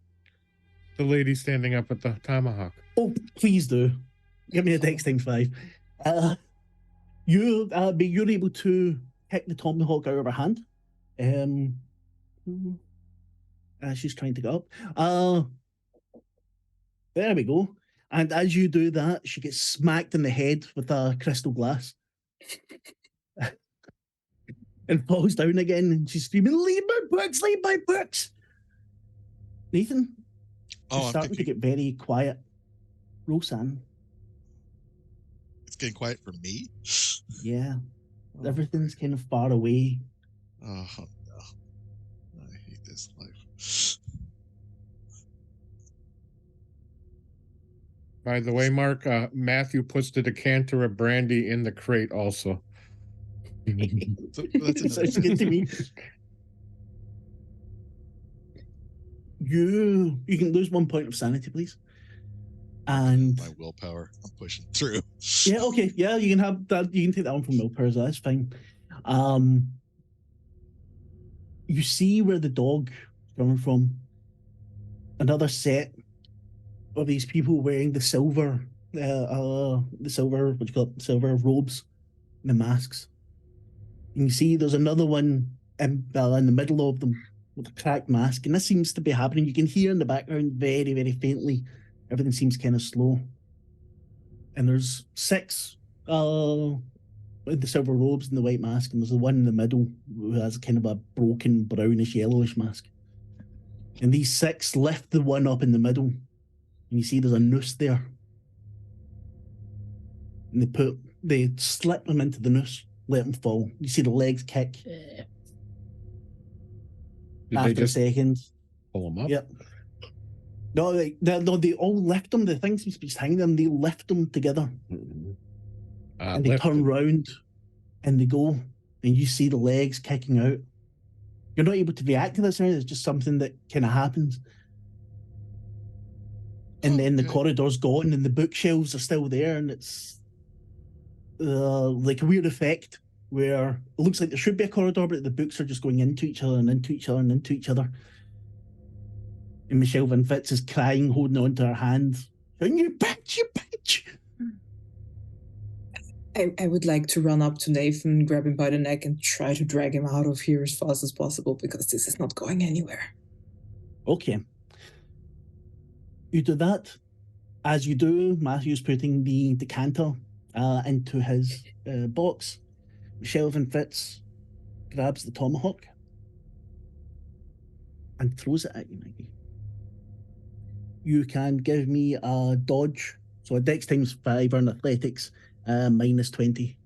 The lady standing up at the tomahawk. Oh, please do. Give me a dex times 5. You're able to pick the tomahawk out of her hand. She's trying to get up. There we go. And as you do that, she gets smacked in the head with a crystal glass. And falls down again, and she's screaming, "Leave my books! Leave my books!" Nathan, it's starting to get very quiet. Roseanne. It's getting quiet for me? Yeah. Everything's kind of far away. Oh, no. I hate this life. By the way, Mark, Matthew puts the decanter of brandy in the crate also. Sounds good to me. You can lose 1 point of sanity, please. And my willpower, I'm pushing through. Yeah, okay. Yeah, you can have that. You can take that one from willpower. So that's fine. You see where the dog is coming from. Another set of these people wearing the silver, silver robes, and the masks. And you see there's another one in the middle of them with a cracked mask, and this seems to be happening. You can hear in the background very, very faintly. Everything seems kind of slow. And there's 6 with the silver robes and the white mask, and there's the one in the middle who has kind of a broken brownish yellowish mask. And these 6 lift the one up in the middle, and you see there's a noose there. And they slip him into the noose, let him fall. You see the legs kick. After a second, pull him up? Yep. No, they all lift him. The thing seems to be hanging them. They lift them together. And they turn round and they go, and you see the legs kicking out. You're not able to react to this, right? It's just something that kind of happens. And then the corridor's gone and the bookshelves are still there, and it's like a weird effect where it looks like there should be a corridor, but the books are just going into each other and into each other and into each other. And Michelle Van Fitz is crying, holding on to her hand. You bitch, you bitch! I would like to run up to Nathan, grab him by the neck, and try to drag him out of here as fast as possible, because this is not going anywhere. Okay. You do that. As you do, Matthew's putting the decanter into his box. Michelle Van Fitz grabs the tomahawk and throws it at you, Maggie. You can give me a dodge, so a dex times 5 or an athletics, minus 20.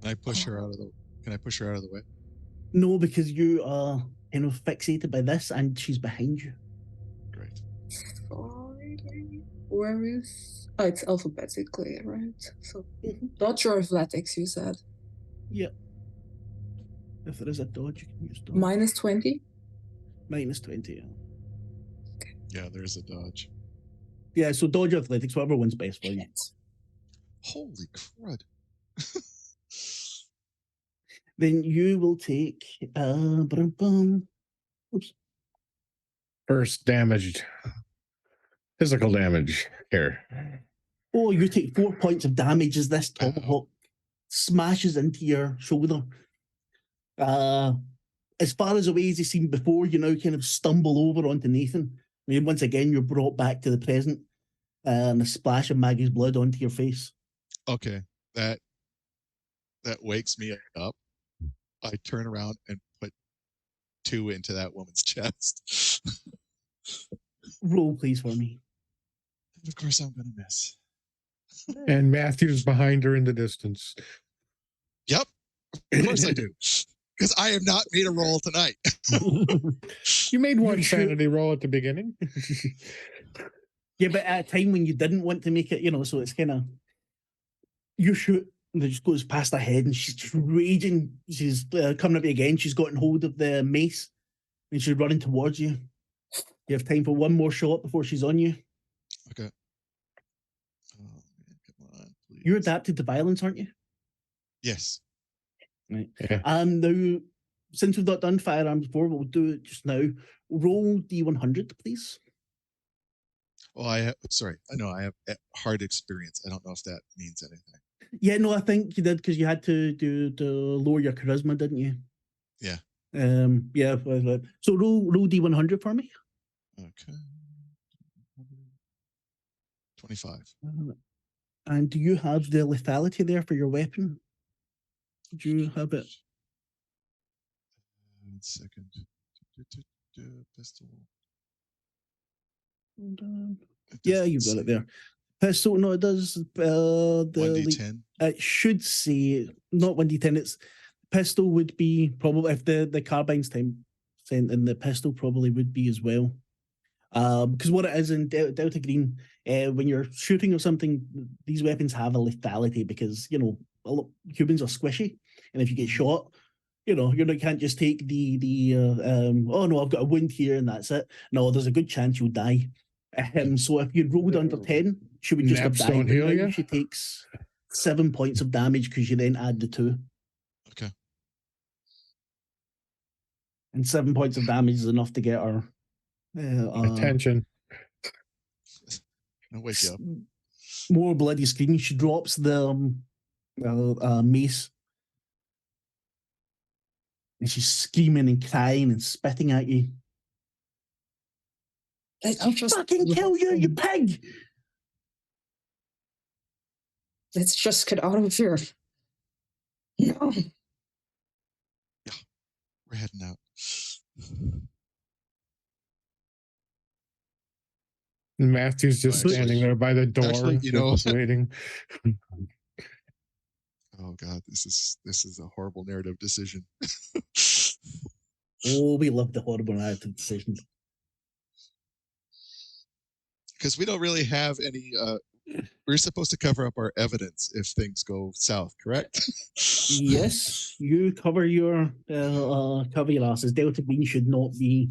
Can I push her out of the way? No, because you are kind of fixated by this, and she's behind you. Great. Where is? Oh, it's alphabetically, right? So dodge or athletics, you said. Yep. If there is a dodge, you can use dodge. Minus 20. Minus 20. Yeah. Yeah, there's a dodge. Yeah, so dodge or athletics, whatever one's best for you. Holy crud. Then you will take first damage, physical damage here. Oh, you take 4 points of damage as this tomahawk smashes into your shoulder. As far as away as you seen before, you now kind of stumble over onto Nathan. I mean, once again, you're brought back to the present, and a splash of Maggie's blood onto your face. Okay, that wakes me up. I turn around and put 2 into that woman's chest. Roll, please, for me. And of course, I'm going to miss. And Matthew's behind her in the distance. Yep, of course I do. Because I have not made a roll tonight. You made one sanity roll at the beginning. Yeah, but at a time when you didn't want to make it, so it's kind of... You shoot, and it just goes past her head, and she's just raging. She's coming up again. She's gotten hold of the mace, and she's running towards you. You have time for one more shot before she's on you. Okay. Oh, man, come on, please. You're adapted to violence, aren't you? Yes. Right. Yeah. Now, since we've not done firearms before, we'll do it just now. Roll D100, please. Oh, sorry. I know I have hard experience. I don't know if that means anything. Yeah, no, I think you did because you had to lower your charisma, didn't you? Yeah. Yeah. So roll D100 for me. Okay. 25. And do you have the lethality there for your weapon? Do you have it? 1 second. Pistol. Yeah, you've got it there. Pistol, no, it does. The 1d10. It should say not 1d10. It's pistol would be probably if the carbine's 10%, and the pistol probably would be as well. Because what it is in Delta Green, when you're shooting or something, these weapons have a lethality because humans are squishy, and if you get shot, you can't just take the oh no, I've got a wound here and that's it. No, there's a good chance you'll die. So if you rolled under 10, she would just have Naps died. don't But heal now ya? she takes 7 points of damage because you then add the 2. Okay. And 7 points of damage is enough to get her Attention. I'll wake you up. more bloody screaming. She drops the mace. And she's screaming and crying and spitting at you. I'll fucking kill you, you pig! Let's just get out of here. No. Yeah, we're heading out. Matthew's just standing there by the door, actually, waiting. Oh God, this is a horrible narrative decision. Oh, we love the horrible narrative decisions. Because we don't really have any. We're supposed to cover up our evidence if things go south, correct? Yes, you cover your asses. Delta Green should not be.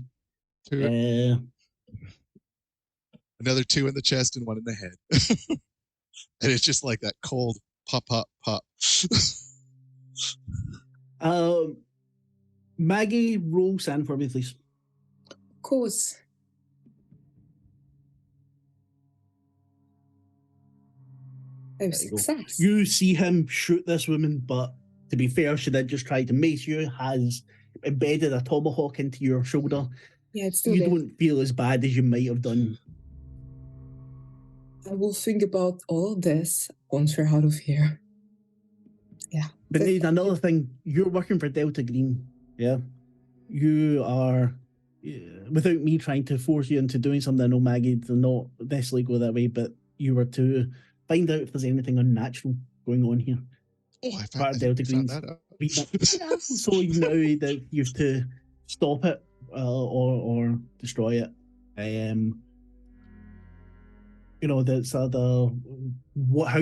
Another 2 in the chest and 1 in the head, and it's just like that cold pop, pop, pop. Maggie, roll sand for me, please. Of course. Oh, success. You see him shoot this woman, but to be fair, she did just try to mace you, has embedded a tomahawk into your shoulder. Yeah, it's still you there. Don't feel as bad as you might have done. I will think about all of this once we're out of here. Yeah. But there's another thing. You're working for Delta Green. Yeah. You are, without me trying to force you into doing something, I know Maggie does not necessarily go that way, but you were to find out if there's anything unnatural going on here. Oh, I found that out. Yeah, so now that you have to stop it or destroy it. That's how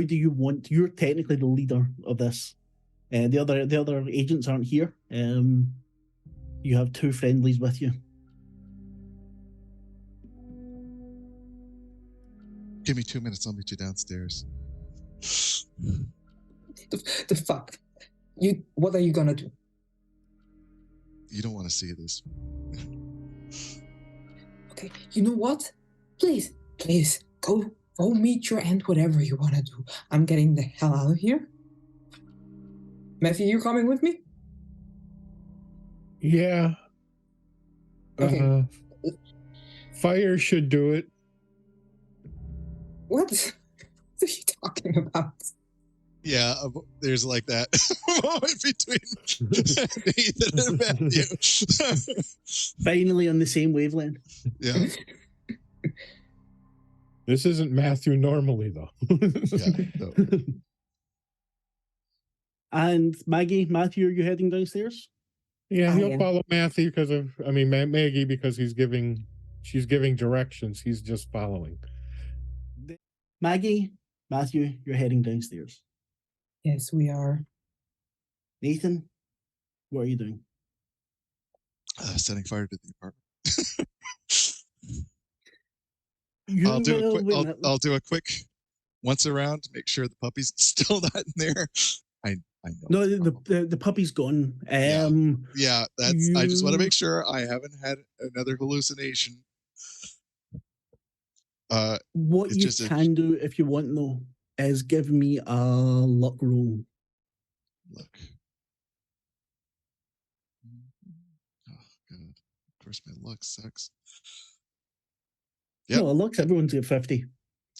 do you want? You're technically the leader of this. The other agents aren't here. You have 2 friendlies with you. Give me 2 minutes. I'll meet you downstairs. The fuck? What are you gonna do? You don't want to see this. Okay, you know what? Please, go meet your aunt, whatever you want to do. I'm getting the hell out of here. Matthew, you coming with me? Yeah. Okay. Fire should do it. What are you talking about? Yeah, there's like that moment between Nathan and Matthew. Finally on the same wavelength. Yeah. This isn't Matthew normally, though. Yeah. No. And Matthew, are you heading downstairs? Yeah, he'll follow Matthew Maggie, because she's giving directions. He's just following. Maggie, Matthew, you're heading downstairs. Yes, we are. Nathan, what are you doing? Setting fire to the apartment. I'll do a quick once around to make sure the puppy's still not in there. I know. No, the puppy's gone. Yeah, that's. I just want to make sure I haven't had another hallucination. What It's you just a- can do if you want, though, is give me a luck roll. Look. Oh, God. Of course, my luck sucks. Yep. No, luck's everyone's at 50.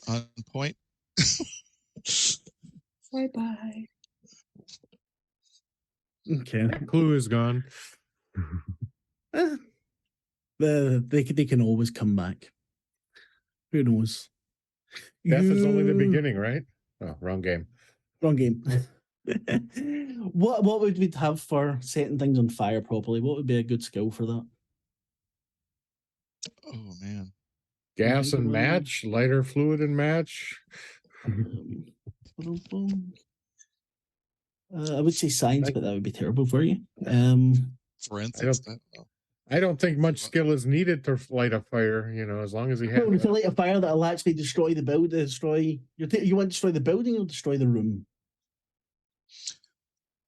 On point. Bye-bye. Okay. Clue is gone. Eh, they can always come back. Who knows? Death is only the You- beginning, right? Oh, wrong game. Wrong game. What would we have for setting things on fire properly? What would be a good skill for that? Oh, man. Gas and Well- match, lighter fluid and match. I would say science, but that would be terrible for you. Forensics. I don't think much skill is needed to light a fire, as long as he has. If you light a fire that'll actually destroy the building, you want to destroy the building or destroy the room?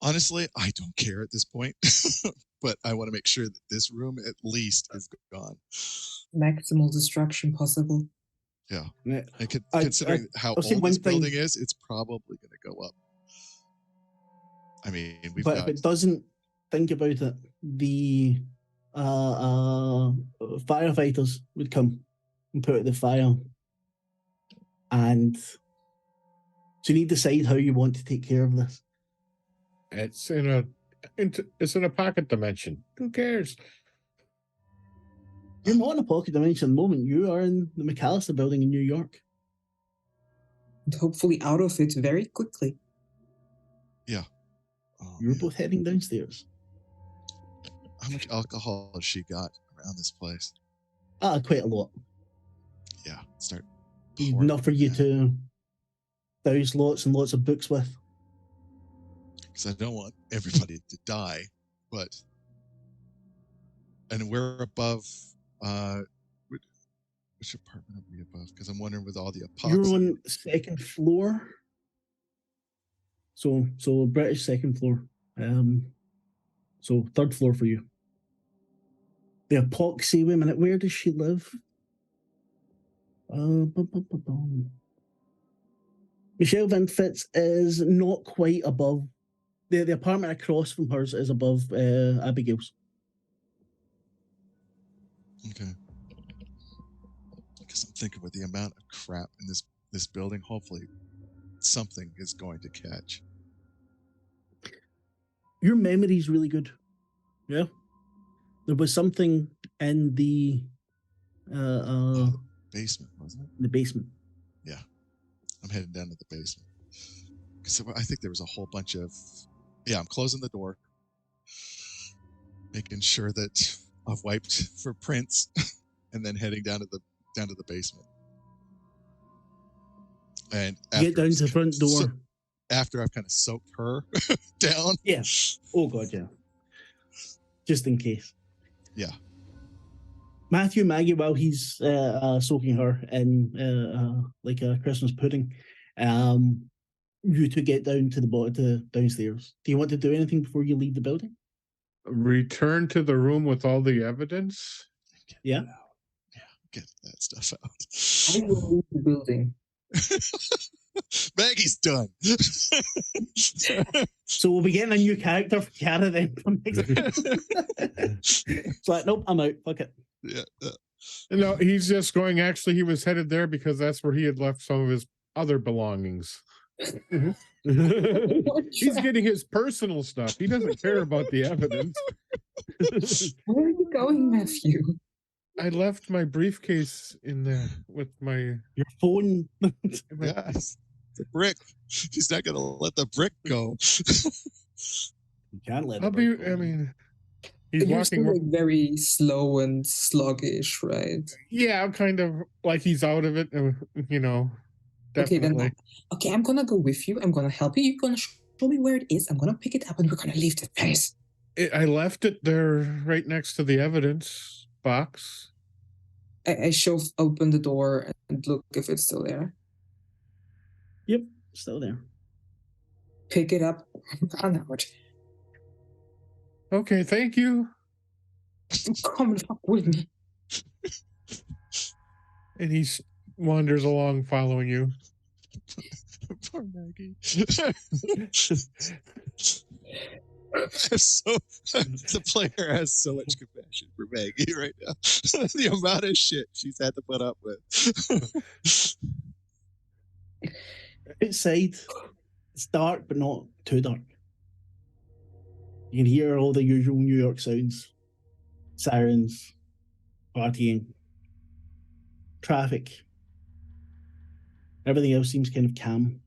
Honestly, I don't care at this point, but I want to make sure that this room at least is gone. Maximal destruction possible. Yeah. Yeah. And considering how I'll say old one this thing- building is, it's probably going to go up. I mean, we've But got. if it doesn't, think about it. The firefighters would come and put out the fire, and so you need to decide how you want to take care of this. It's in a pocket dimension. Who cares? You're not in a pocket dimension at the moment. You are in the McAllister building in New York. And hopefully out of it very quickly. Oh, You're man. both heading downstairs. How much alcohol has she got around this place? Quite a lot. Yeah. Start. pouring Enough for you that. to douse lots and lots of books with. Because I don't want everybody to die, and we're above. Which apartment are we above? Because I'm wondering with all the epoxy. You're on second floor. So British second floor. So third floor for you. The epoxy. Wait a minute. Where does she live? Michelle Van Fitz is not quite above. The apartment across from hers is above Abigail's. Okay. Because I'm thinking with the amount of crap in this building, hopefully something is going to catch. Your memory's really good. Yeah. There was something in the Basement, wasn't it? the basement. I'm heading down to the basement. Because I think there was a whole bunch of. Yeah, I'm closing the door, making sure that I've wiped for prints, and then heading down to the basement. And You get down to the front door. after I've kind of soaked her down. Yeah. Oh god, yeah. Just in case. Yeah. Matthew Maggie, while he's soaking her in like a Christmas pudding, you two get down to the bottom to downstairs. Do you want to do anything before you leave the building? Return to the room with all the evidence. Yeah. Get that stuff out. I will leave the building. Maggie's done. So we'll be getting a new character for Kiara then. It's like, nope, I'm out. Fuck it. Yeah. No, he's just going. Actually, he was headed there because that's where he had left some of his other belongings. He's getting his personal stuff. He doesn't care about the evidence. Where are you going, Matthew? I left my briefcase in there with my. Your phone. Yes. The brick. He's not gonna let the brick go. You can't let I'll it be. go. I mean, he's You're walking. still like very slow and sluggish, right? Yeah, I'm kind of like he's out of it. Okay, Definitely. then. Okay, I'm gonna go with you. I'm gonna help you. You're gonna show me where it is. I'm gonna pick it up, and we're gonna leave the place. I left it there, right next to the evidence box. I shove open the door and look if it's still there. Yep, still there. Pick it up. Run out. Okay, thank you. Come and fuck with me. And he's wanders along following you. Poor Maggie. The player has so much compassion for Maggie right now. The amount of shit she's had to put up with. Outside, it's dark, but not too dark. You can hear all the usual New York sounds: sirens, partying, traffic. Everything else seems kind of calm.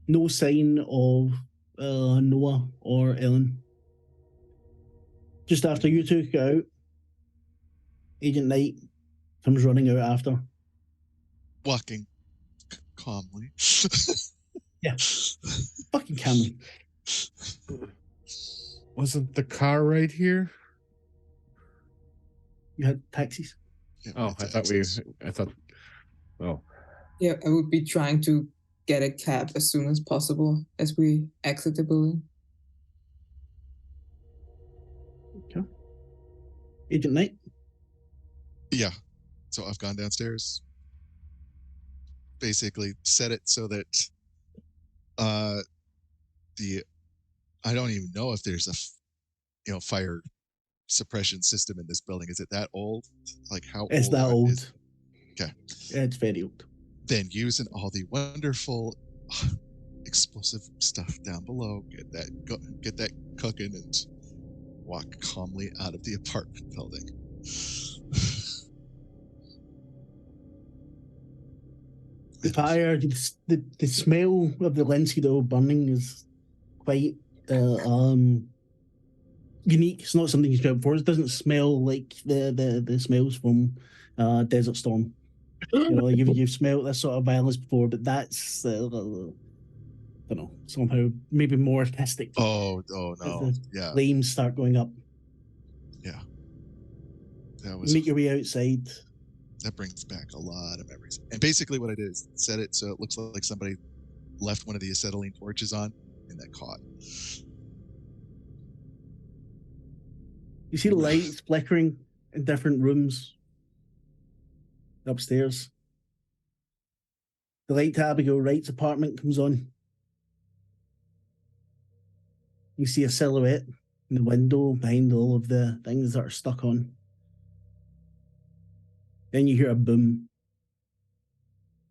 No sign of Noah or Ellen. Just after you two go out, Agent Knight comes running out after. Walking calmly. Yeah. Fucking calmly. Wasn't the car right here? You had taxis? Yeah, Oh, it's I access. thought. Oh, Yeah, I would be trying to get a cab as soon as possible as we exit the building. Okay. Agent Knight? Yeah. So I've gone downstairs. Basically set it so that I don't even know if there's a fire suppression system in this building. Is it that old? Like how It's old? that old. Okay. Yeah, it's very old. Then using all the wonderful explosive stuff down below, get that cooking and walk calmly out of the apartment building. The fire, the smell of the linseed oil burning is quite unique. It's not something you've smelled before. It doesn't smell like the smells from Desert Storm. You've smelled this sort of violence before, but that's I don't know, somehow maybe more artistic. Oh As no! the Yeah, flames start going up. yeah. That You was. make your way outside. That brings back a lot of memories. And basically, what I did is set it so it looks like somebody left one of the acetylene torches on, and that caught. You see the lights flickering in different rooms upstairs. The light to Abigail Wright's apartment comes on. You see a silhouette in the window behind all of the things that are stuck on. Then you hear a boom.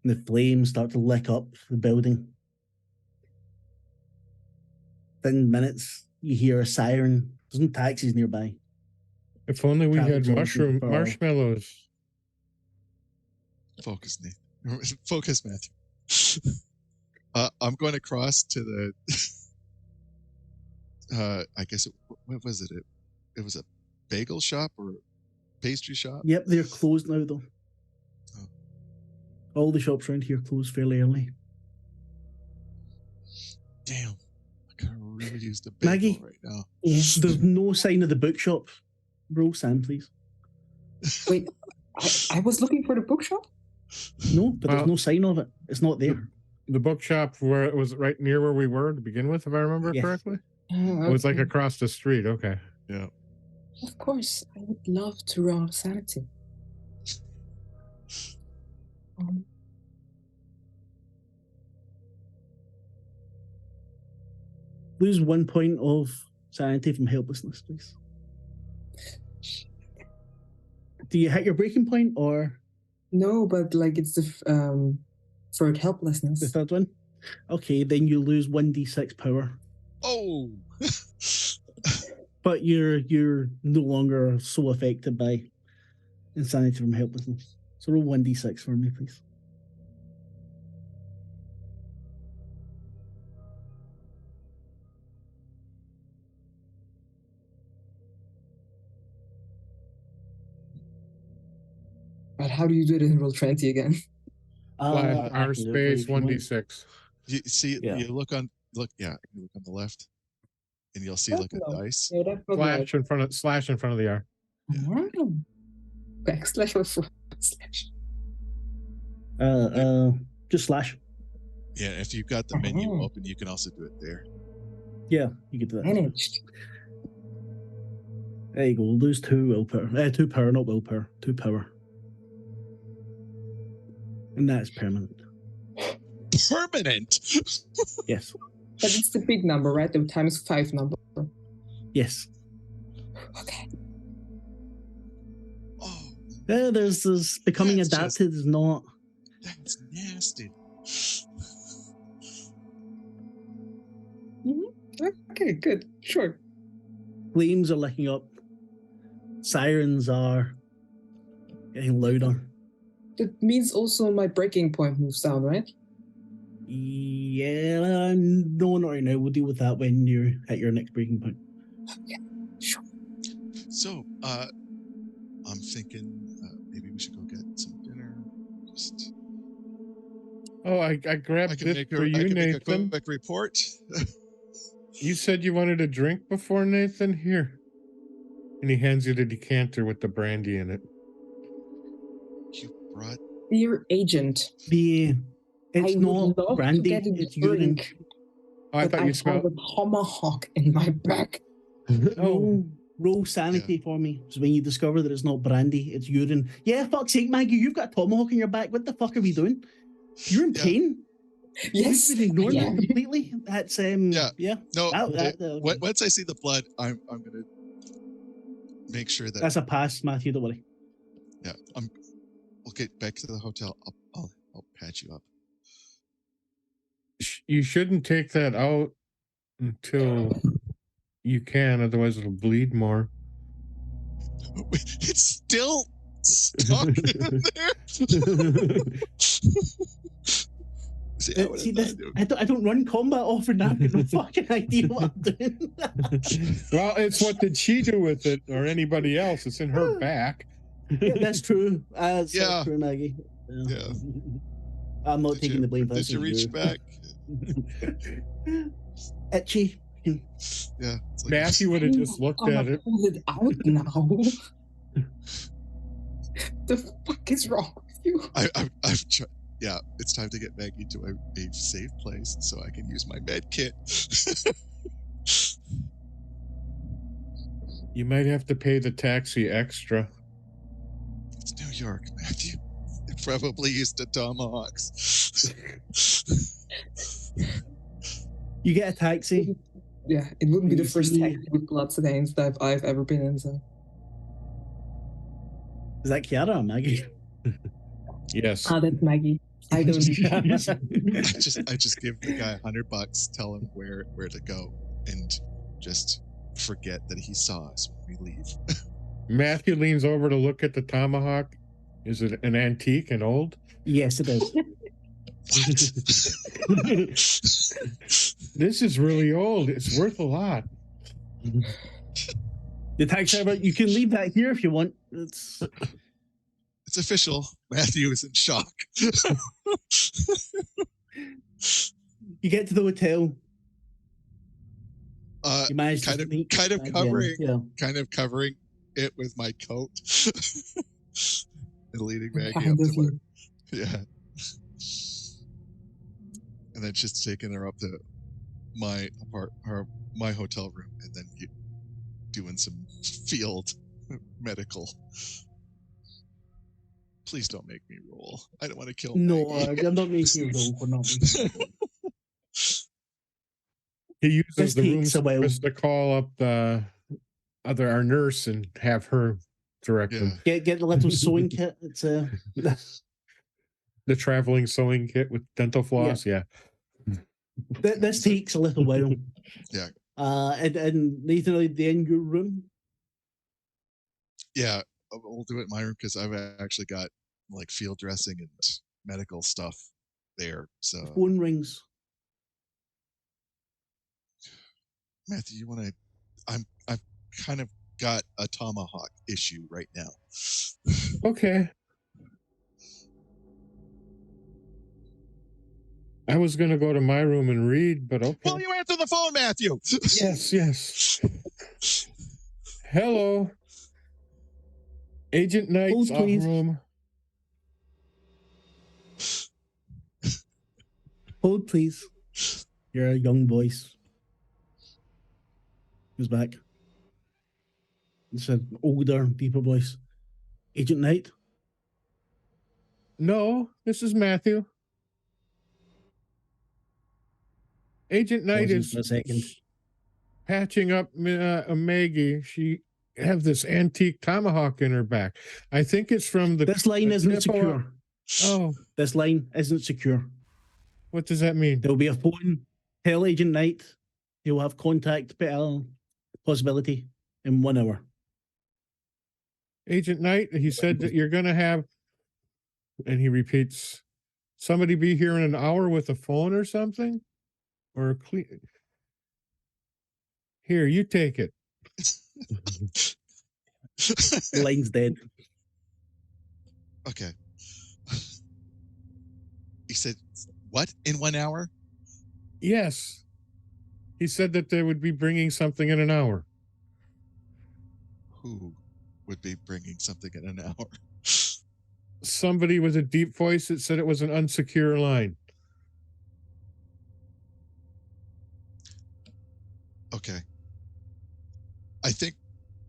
And the flames start to lick up the building. Within minutes, you hear a siren. There's no taxis nearby. if only we had Traffic's all too far. marshmallows. Focus, Nathan. Focus, Matthew. I'm going across to the. I guess what was it? It was a bagel shop or pastry shop. Yep, they're closed now though. Oh. All the shops around here close fairly early. Damn, I could really use the bagel Maggie? right now. Yes, there's no sign of the bookshop. Roll Sam, please. Wait, I was looking for the bookshop? No, but there's no sign of it. It's not there. The bookshop where it was right near where we were to begin with, if I remember Yes. correctly. Oh, It was like okay. across the street. Okay. Yeah. Of course, I would love to roll sanity. Lose 1 point of sanity from helplessness, please. Do you hit your breaking point or No, but like it's the third the helplessness. third one? Okay, then you lose 1d6 power. Oh. But you're no longer so affected by insanity from helplessness. So roll 1d6 for me, please. But how do you do it in Roll20 again? Slash I R can do it for you space if you want. 1d6. You see, Yeah. you look on the left, and you'll see like a No. dice. Yeah, that's not right. Slash in front of the R. Backslash or slash? Just slash. Yeah, if you've got the menu Oh. open, you can also do it there. Yeah, you could do that. Managed. There you go. Lose 2 willpower. 2 power, not willpower. 2 power. And that's permanent. Permanent. Yes. But it's the big number, right? The times 5 number. Yes. Okay. Oh, There's becoming That's adapted is not. that's nasty. Okay, good. Sure. Flames are licking up. Sirens are getting louder. That means also my breaking point moves down, right? Yeah, no, not right now. We'll deal with that when you hit your next breaking point. Sure. So, I'm thinking maybe we should go get some dinner. Just Oh, I grabbed this for you, make a Nathan. quick report. You said you wanted a drink before, Nathan? Here. And he hands you the decanter with the brandy in it. You brought Dear agent, It's I not would love brandy, to get a it's urine. drink, Oh, I but thought I you have smelled. a tomahawk in my back. Oh, Roll sanity for me. So when you discover that it's not brandy, it's urine. Yeah, fuck's sake, Maggie, you've got a tomahawk in your back. What the fuck are we doing? You're in Yeah. pain. Yes, You've been ignoring I that am. completely. That's yeah. no. Okay. Once I see the blood, I'm gonna make sure that That's a pass, Matthew. Don't worry. yeah. We'll get back to the hotel. I'll patch you up. you shouldn't take that out until you can, otherwise it'll bleed more. It's still stuck in there. See, I don't run combat often. I've got no fucking idea what I'm doing. Well, it's what did she do with it or anybody else? It's in her back. Yeah, that's true. That's Yeah. true, Maggie. Yeah. I'm not taking the blame for this. Did you reach back? Itchy. Yeah. It's like, Matthew would have just looked at it. Pull it out now. The fuck is wrong with you? I've tried. Yeah, it's time to get Maggie to a safe place so I can use my med kit. You might have to pay the taxi extra. It's New York, Matthew. They're probably used to tomahawks. You get a taxi. Yeah, it wouldn't be the first See- taxi with bloodstains that I've ever been in. So. Is that Kiara or Maggie? Yes. That's Maggie. I don't. I just give the guy $100, tell him where to go, and just forget that he saw us when we leave. Matthew leans over to look at the tomahawk. Is it an antique and old? Yes, it is. This is really old. It's worth a lot. The taxi driver, you can leave that here if you want. It's official. Matthew is in shock. You get to the hotel. You manage kind to of sneak kind of back in. covering Yeah. kind of covering it with my coat and leading Maggie Kind up to of you. yeah. And then just taking her up to my my hotel room, and then doing some field medical. Please don't make me roll. I don't want to kill No, Maggie. I'm not making you roll for not making you roll. He uses This the room takes a while. service to call up our nurse and have her direct him. Get the little sewing kit. It's The traveling sewing kit with dental floss. Yeah. this takes a little while. Yeah. And Nathan, are they in your room? Yeah, we'll do it in my room because I've actually got like field dressing and medical stuff there. So Phone rings. Matthew, you want to? I've kind of got a tomahawk issue right now. Okay. I was going to go to my room and read, but okay. Well, you answer the phone, Matthew. Yes. Hello. Agent Knight's Hold, please. room. Hold, please. You're a young voice. Who's back? It's an older, deeper voice. Agent Knight? No, this is Matthew. Agent Knight Pausing is for a second. patching up Maggie. She have this antique tomahawk in her back. I think it's from the. This line the isn't nipple- secure. Oh, This line isn't secure. what does that mean? There'll be a phone. Tell Agent Knight he'll have contact possibility in 1 hour. Agent Knight, he said that you're going to have, and he repeats, somebody be here in an hour with a phone or something? Or a Here, you take it. The line's dead. Okay. He said, what, in 1 hour? Yes. He said that they would be bringing something in an hour. Who would be bringing something in an hour? Somebody with a deep voice that said it was an unsecure line. Okay. I think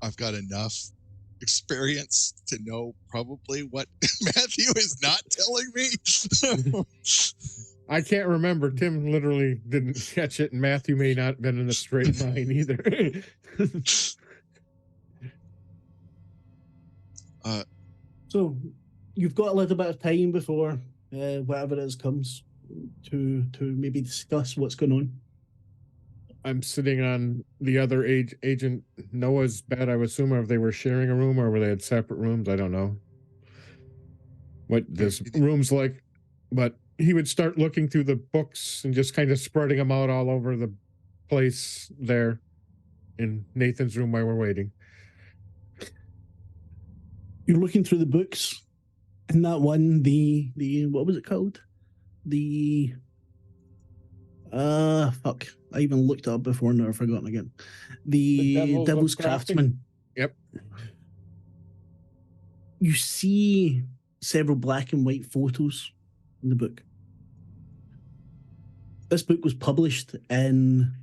I've got enough experience to know probably what Matthew is not telling me. I can't remember. Tim literally didn't catch it, and Matthew may not have been in a straight line either. So you've got a little bit of time before whatever it is comes to maybe discuss what's going on. I'm sitting on the other Agent Noah's bed, I would assume, or if they were sharing a room or were they had separate rooms. I don't know what this room's like, but he would start looking through the books and just kind of spreading them out all over the place there in Nathan's room while we're waiting. You're looking through the books, and that one, the what was it called? Fuck. I even looked it up before and I've forgotten again. The Devil's Craftsman. Yep. You see several black and white photos in the book. This book was published in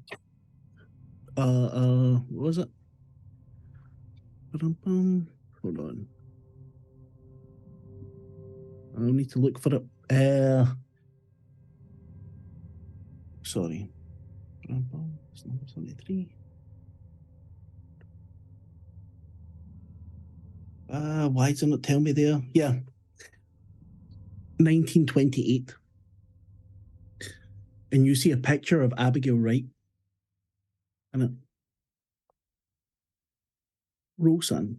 what was it? Hold on. I'll need to look for it. Sorry. It's number 73. Why doesn't it tell me there? Yeah. 1928. And you see a picture of Abigail Wright in it. Roseanne.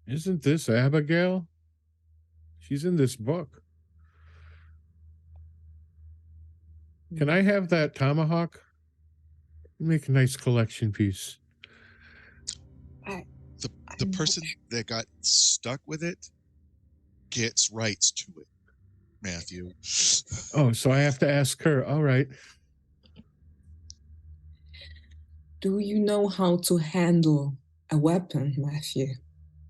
Isn't this Abigail? She's in this book. Can I have that tomahawk? Make a nice collection piece. The person that got stuck with it gets rights to it, Matthew. Oh, so I have to ask her. All right. Do you know how to handle a weapon, Matthew?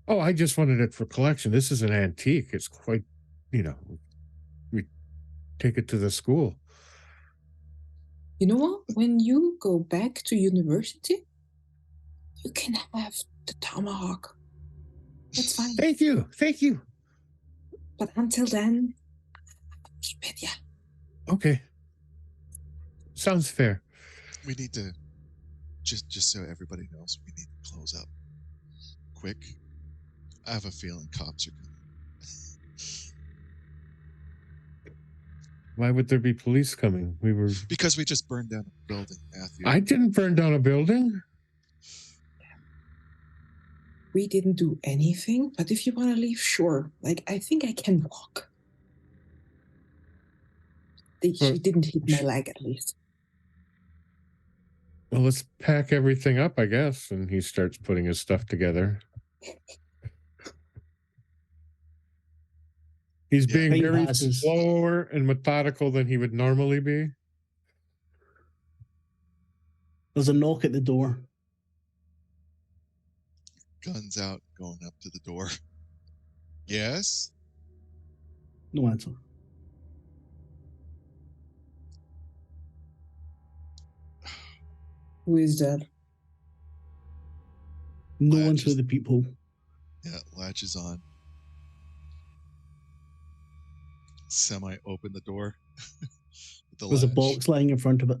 Oh, I just wanted it for collection. This is an antique. It's quite, we take it to the school. You know what? When you go back to university, you can have the tomahawk. That's fine. Thank you. Thank you. But until then, keep it, yeah. Okay. Sounds fair. We need to, just so everybody knows, we need to close up quick. I have a feeling cops are coming. Why would there be police coming? Because we just burned down a building, Matthew. I didn't burn down a building. We didn't do anything, but if you want to leave, sure. I think I can walk. She didn't hit my leg, at least. Well, let's pack everything up, I guess. And he starts putting his stuff together. He's being very slower and methodical than he would normally be. There's a knock at the door. Guns out, going up to the door. Yes? No answer. Who is that? No Latch one through is- the peephole. Yeah, latches on. Semi open the door. With the There's a latch. box lying in front of it.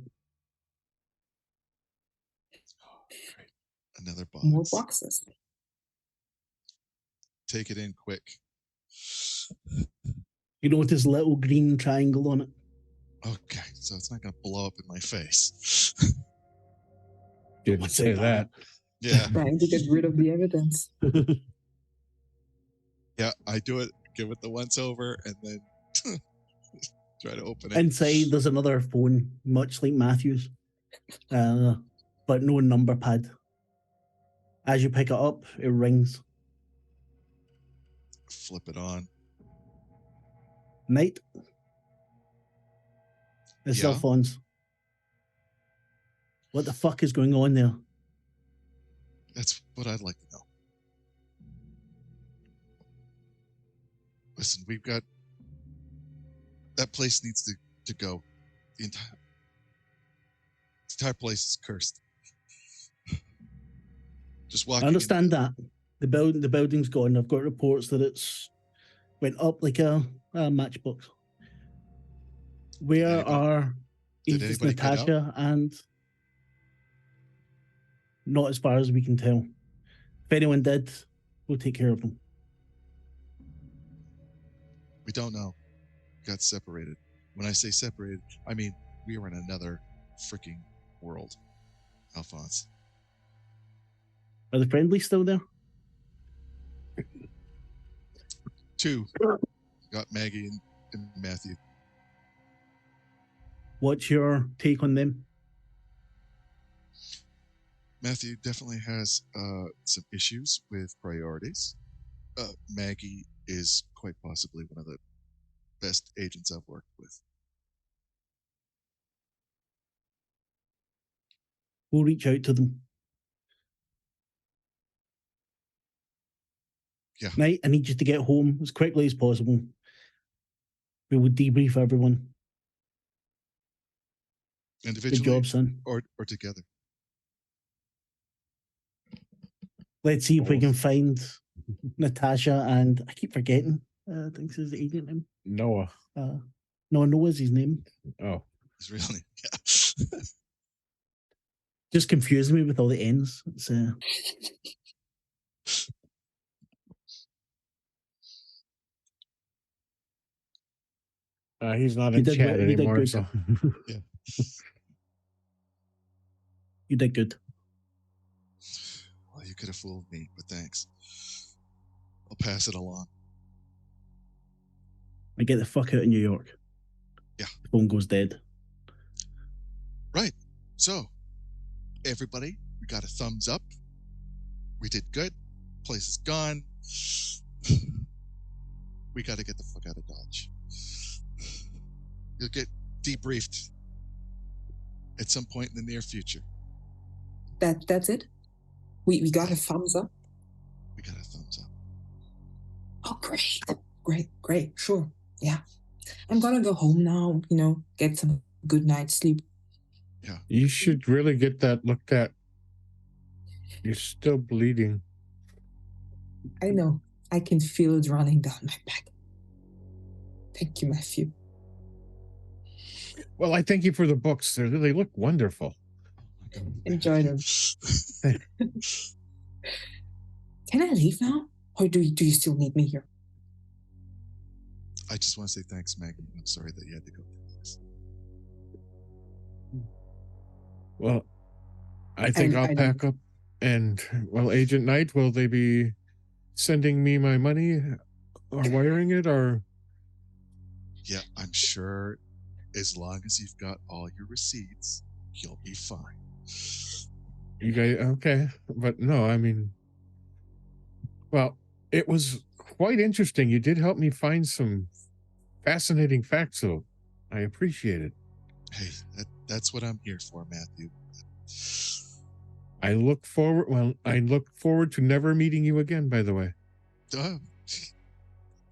Another box. More boxes. Take it in quick. You notice a little green triangle on it. Okay, so it's not going to blow up in my face. Didn't What's say it that. Yeah, Trying to get rid of the evidence. yeah, I do it. Give it the once over, and then try to open it. Inside, there's another phone, much like Matthew's, but no number pad. As you pick it up, it rings. Flip it on. Night. It's Yeah? Alphonse. What the fuck is going on there? That's what I'd like to know. Listen, we've got that place needs to go. The entire place is cursed. Just walking. I understand that. The building's gone. I've got reports that it's went up like a matchbox. Where are did Aegis, anybody get out? Natasha, and not as far as we can tell. If anyone did, we'll take care of them. We don't know. Got separated. When I say separated, I mean we were in another freaking world. Alphonse. Are the friendlies still there? 2. Got Maggie and Matthew. What's your take on them? Matthew definitely has some issues with priorities. Maggie is quite possibly one of the best agents I've worked with. We'll reach out to them. Yeah. Night, I need you to get home as quickly as possible. We will debrief everyone. Individually Good job, son. or together. Let's see if we Both. can find Natasha and I keep forgetting. I think this is the agent name. Noah. No, Noah's his name. Oh, It's really yeah. Just confusing me with all the N's. It's, he's not You in did chat well, you did anymore. good. So Yeah. You did good. Well, you could have fooled me, but thanks. I'll pass it along. I get the fuck out of New York. Yeah. The phone goes dead. Right. So, everybody, we got a thumbs up. We did good. Place is gone. We got to get the fuck out of Dodge. You'll get debriefed at some point in the near future. That's it? We got a thumbs up? We got a thumbs up. Oh, great. Sure. Yeah. I'm gonna go home now, get some good night's sleep. Yeah. you should really get that looked at. You're still bleeding. I know. I can feel it running down my back. Thank you, Matthew. Well, I thank you for the books. They look wonderful. Enjoy them. Can I leave now? Or do you still need me here? I just want to say thanks, Maggie. I'm sorry that you had to go through this. Well, I think I'll pack up. And, well, Agent Knight, will they be sending me my money or wiring it or? Yeah, I'm sure as long as you've got all your receipts, you'll be fine. You guys, okay. But no, I mean, well, it was quite interesting. You did help me find some fascinating facts, though. I appreciate it. Hey, that's what I'm here for, Matthew. I look forward to never meeting you again, by the way. The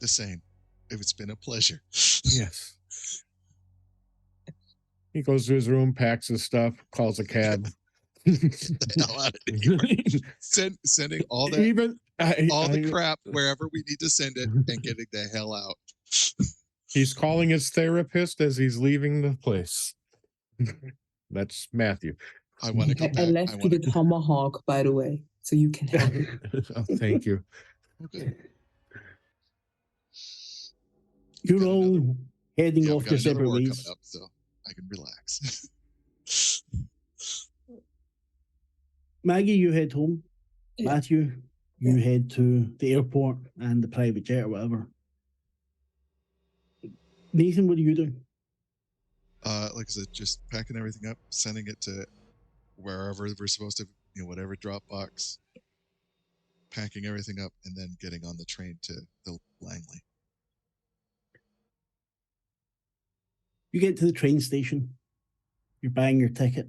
same. It's been a pleasure. Yes. He goes to his room, packs his stuff, calls a cab. the hell out of here. Sending all that Even all the crap wherever we need to send it and getting the hell out. he's calling his therapist as he's leaving the place. That's Matthew. I want to go I back. left you the tomahawk, by the way, so you can have it. Oh, thank you. Okay. You're all heading Yeah, we off got your another separate war ways. coming up, so I can relax. Maggie, you head home. Yeah. Matthew, you head to the airport and the private jet or whatever. Nathan, what are you doing? Like I said, just packing everything up, sending it to wherever we're supposed to, whatever Dropbox, packing everything up, and then getting on the train to the Langley. You get to the train station. You're buying your ticket.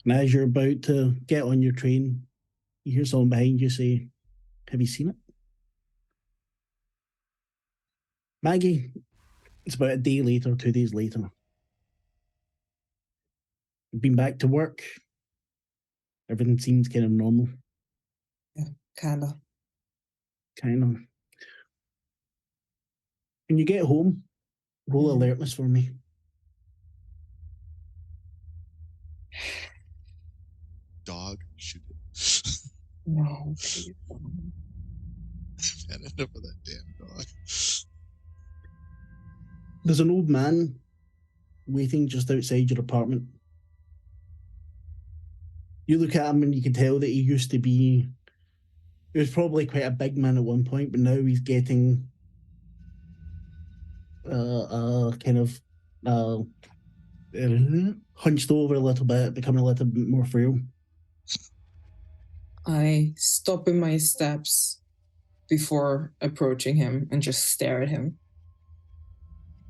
And as you're about to get on your train, you hear someone behind you say, "Have you seen it?" Maggie, it's about a day later, 2 days later. You've been back to work. Everything seems kind of normal. Yeah, kinda. Kind of. When you get home, roll alertness for me. Dog, shoot it. No, please. Had enough of that damn dog. There's an old man waiting just outside your apartment. You look at him and you can tell that he used to be... He was probably quite a big man at one point, but now he's getting kind of hunched over a little bit, becoming a little bit more frail. I stop in my steps before approaching him and just stare at him.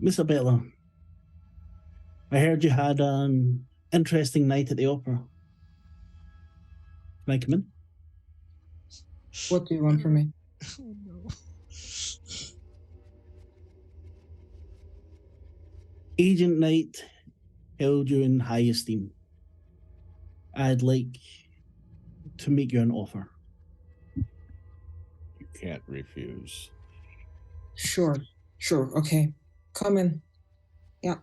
Miss Abella, I heard you had an interesting night at the opera. Can I come in? What do you want from me? Oh no. Agent Knight held you in high esteem. I'd like to make you an offer. You can't refuse. Sure, okay. Come in. Yeah.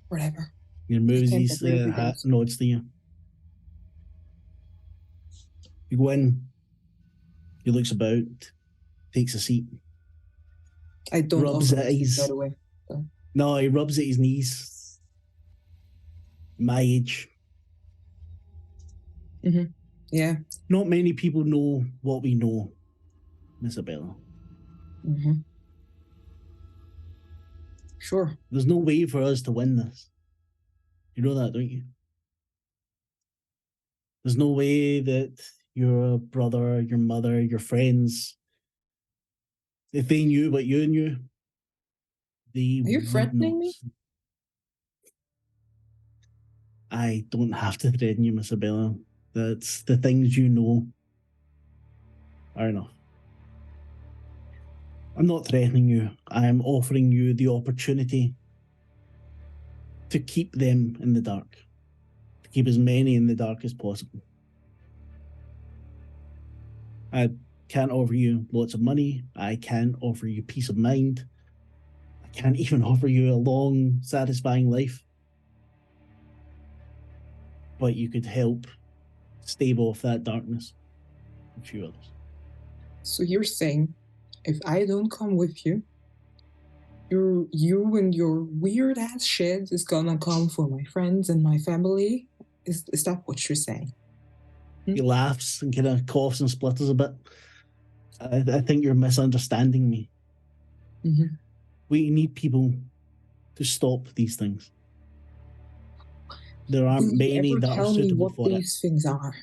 Whatever. He moves can't his get rid of hat, those. nods to you. You go in. He looks about, takes a seat. I don't Rubs offer at a seat, his... by the way. So. No, he rubs at his knees. My age. Yeah. Not many people know what we know, Miss Abella. Sure. There's no way for us to win this. You know that, don't you? There's no way that your brother, your mother, your friends, if they knew what you knew, they Are you would threatening not. me? I don't have to threaten you, Miss Abella. That's the things you know are enough. I'm not threatening you. I'm offering you the opportunity to keep them in the dark. To keep as many in the dark as possible. I can't offer you lots of money. I can't offer you peace of mind. I can't even offer you a long, satisfying life. But you could help stave off that darkness. A few others. So you're saying, if I don't come with you, you and your weird ass shit is gonna come for my friends and my family? Is that what you're saying? He laughs and kind of coughs and splutters a bit. I think you're misunderstanding me. We need people to stop these things. There aren't many that are suitable for it. Tell me what these things are.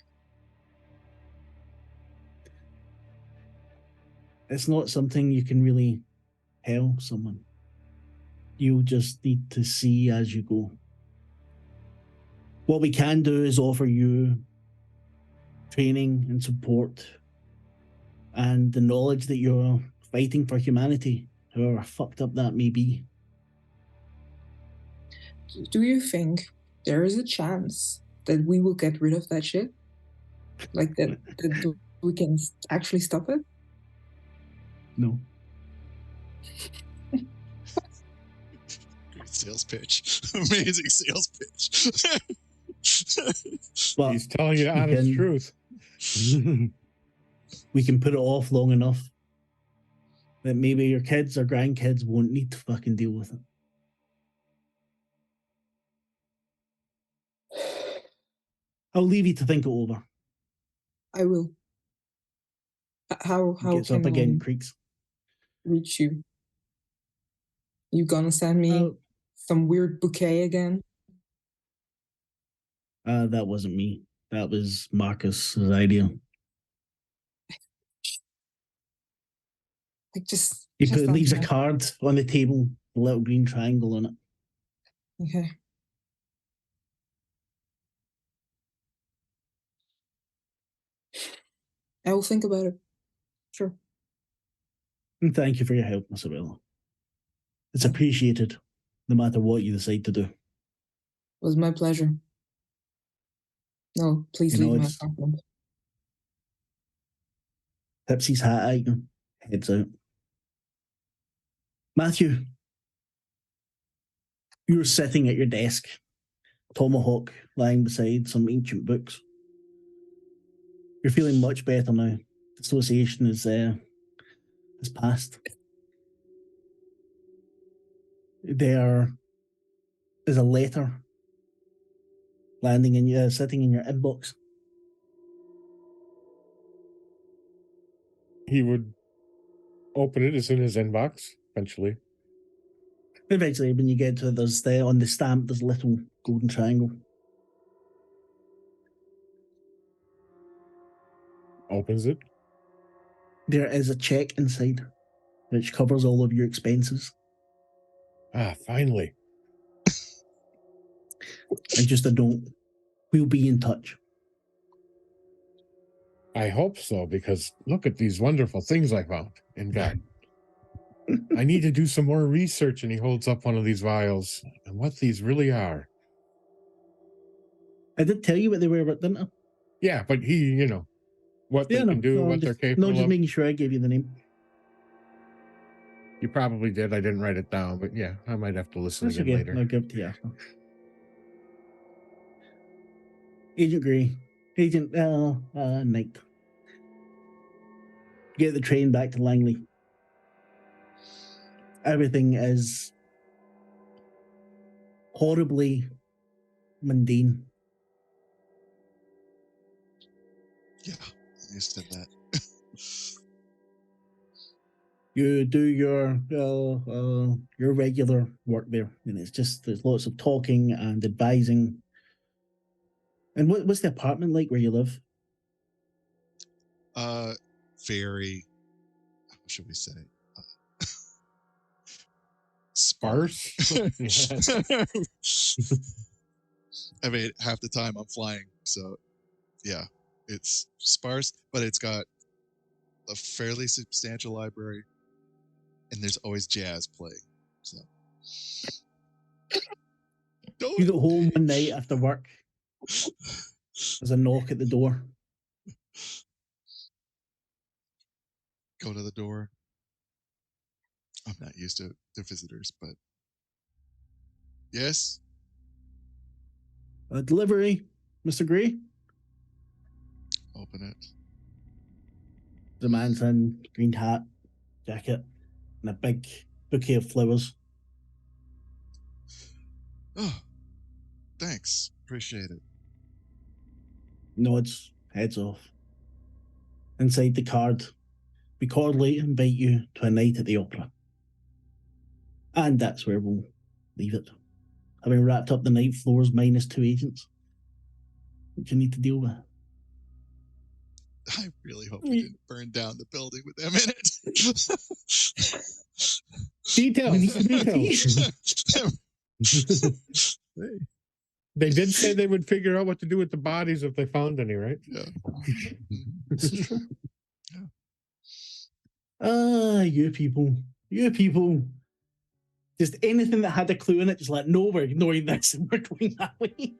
It's not something you can really tell someone. You just need to see as you go. What we can do is offer you training and support and the knowledge that you're fighting for humanity, however fucked up that may be. Do you think there is a chance that we will get rid of that shit? Like that we can actually stop it? No. Great sales pitch. Amazing sales pitch. But He's telling you the honest truth. we can put it off long enough that maybe your kids or grandkids won't need to fucking deal with it. I'll leave you to think it over. I will. How Gets can up again, I creaks. reach you? You gonna send me some weird bouquet again? That wasn't me. That was Marcus's idea. Like just He just leaves a that. card on the table, a little green triangle on it. Okay. I will think about it. Sure. And thank you for your help, Miss Arella. It's appreciated, no matter what you decide to do. It was my pleasure. No, please leave my apartment. Tips his hat at you, heads out. Matthew, you're sitting at your desk, tomahawk lying beside some ancient books. You're feeling much better now. Dissociation is passed. There is a letter landing in you, sitting in your inbox. He would open it. It's in his inbox eventually. Eventually, when you get to it, there's on the stamp, there's a little golden triangle. Opens it. There is a check inside, which covers all of your expenses. Ah, finally. And just a note, we'll be in touch. I hope so, because look at these wonderful things I found in God. I need to do some more research, and he holds up one of these vials and what these really are. I did tell you what they were, but didn't I? Yeah, but he, what they can do, what they're capable just of. making sure I gave you the name. You probably did. I didn't write it down, but yeah, I might have to listen That's again okay. later. I'll give it to you after. Agent Grey. Agent Knight. Get the train back to Langley. Everything is horribly mundane. Yeah, you said that. You do your regular work there, and it's just there's lots of talking and advising. And what's the apartment like where you live? Very. How should we say? Sparse. I mean, half the time I'm flying, so yeah, it's sparse, but it's got a fairly substantial library, and there's always jazz playing. So You get home one night after work. There's a knock at the door. Go to the door. I'm not used to visitors, but yes. A delivery, Mr. Gray. Open it. The man's in green hat, jacket, and a big bouquet of flowers. Oh, thanks. Appreciate it. Nods, heads off. Inside the card, we cordially invite you to a night at the opera. And that's where we'll leave it. Having wrapped up the night floors minus 2 agents, which you need to deal with. I really hope we didn't burn down the building with them in it. Details. They did say they would figure out what to do with the bodies if they found any, right? Yeah. This is true. Yeah. You people. Just anything that had a clue in it, just like, no, we're ignoring this and we're going that way.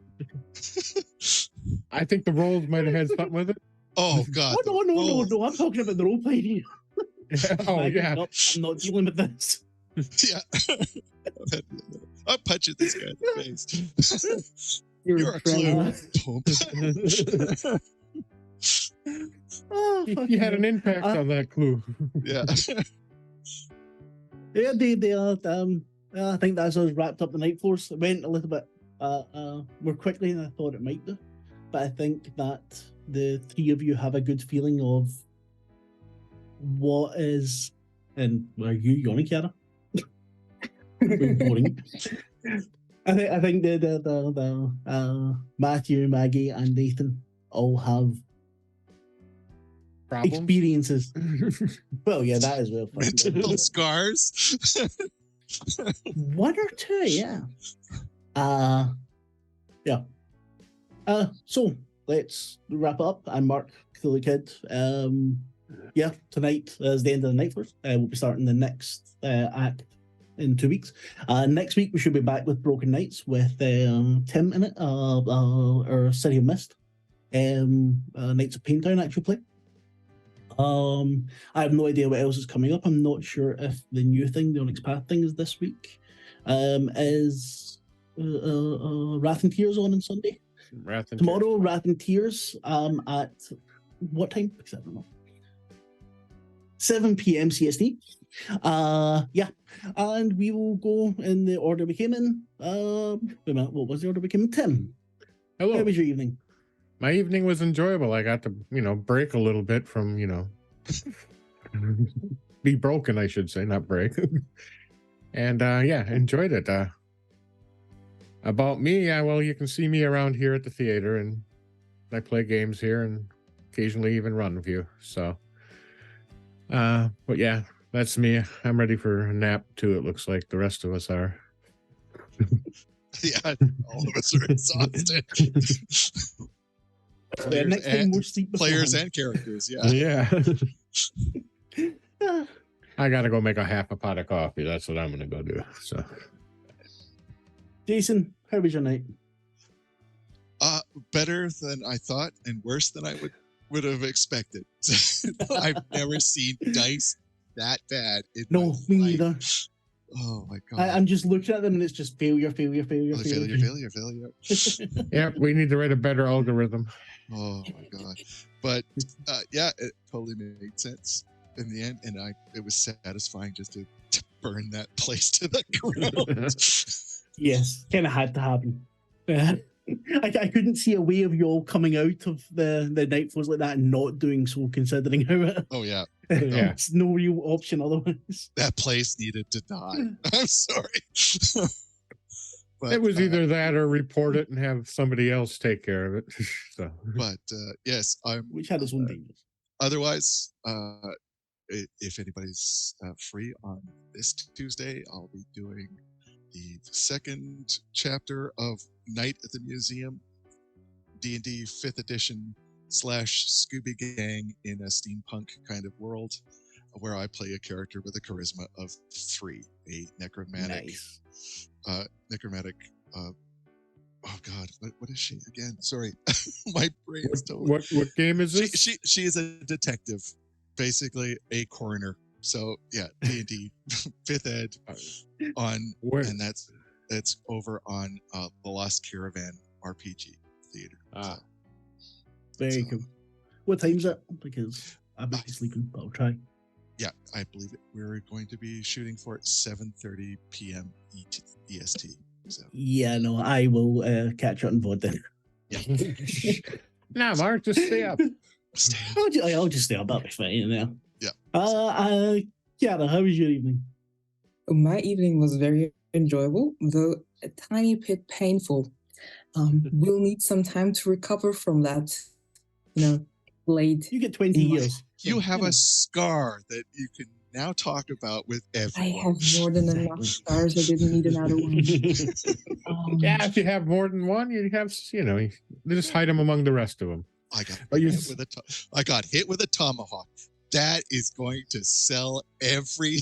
I think the rolls might have had something with it. Oh God! Oh, no. I'm talking about the role play here. Oh, yeah. Nope, I'm not dealing with this. Yeah, I'm punching this guy in the face. You're a clue. Oh, You had an impact on that clue. Yeah. Yeah, I think that's us wrapped up the night force. It went a little bit more quickly than I thought it might do, but I think that the three of you have a good feeling of what is, and are you yawning, Kiara? Boring. I think the Matthew, Maggie, and Nathan all have Problems? experiences. Well, yeah, that is well. Mental scars. One or two, yeah. Yeah. So let's wrap up. I'm Mark, Cthulhu Kid. Yeah, tonight is the end of the night force. We'll be starting the next act in 2 weeks. Next week we should be back with Broken Nights with Tim in it, or City of Mist, Knights of Paintown actual play. I have no idea what else is coming up. I'm not sure if the new thing, the Onyx Path thing, is this week. Is Wrath and Tears on Sunday? Tomorrow, Wrath and Tears. At what time? Because I don't know. 7 p.m. CST. Yeah, and we will go in the order we came in. Wait a minute, what was the order we came in? Tim, hello. How was your evening? My evening was enjoyable. I got to, break a little bit from, be broken, I should say, not break. And yeah, enjoyed it. About me, well, you can see me around here at the theater, and I play games here and occasionally even run with you. So, but yeah, that's me. I'm ready for a nap too. It looks like the rest of us are. Yeah, all of us are exhausted. Players and characters, yeah. Yeah. I gotta go make a half a pot of coffee. That's what I'm gonna go do. So, Jason, how was your night? Better than I thought and worse than I would have expected. I've never seen dice that bad in my life. Me neither. Oh my God. I'm just looking at them and it's just failure. Yeah, we need to write a better algorithm. Oh my God. But yeah, it totally made sense in the end, and it was satisfying just to burn that place to the ground. Yes, kind of had to happen. I couldn't see a way of you all coming out of the night force like that and not doing so, considering how Oh yeah. It's no real option otherwise. That place needed to die. I'm sorry. But, it was either that or report it and have somebody else take care of it. So. But yes, which had its own dangers. Otherwise, if anybody's free on this Tuesday, I'll be doing the second chapter of Night at the Museum, D&D 5th edition / Scooby Gang in a steampunk kind of world, where I play a character with a charisma of 3, a necromantic. Nice. Oh God, what is she again? Sorry, my brain is totally. What game is this? She is a detective, basically a coroner. So yeah, D&D 5th ed on, and that's over on the Lost Caravan RPG theater. So, very cool. What time's it? Because I might be sleeping, but I'll try. Yeah, I believe we're going to be shooting for 7:30 p.m. EST. So. Yeah, no, I will catch up on board then. Yeah. Nah, Mark, just stay up. I'll just stay up. That'll be fine. Yeah. Kiara, how was your evening? My evening was very enjoyable, though a tiny bit painful. We'll need some time to recover from that. Blade. You get 20 years. You have a scar that you can now talk about with everyone. I have more than enough scars. I didn't need another one. Yeah, if you have more than one, you have, just hide them among the rest of them. I got hit with a tomahawk that is going to sell every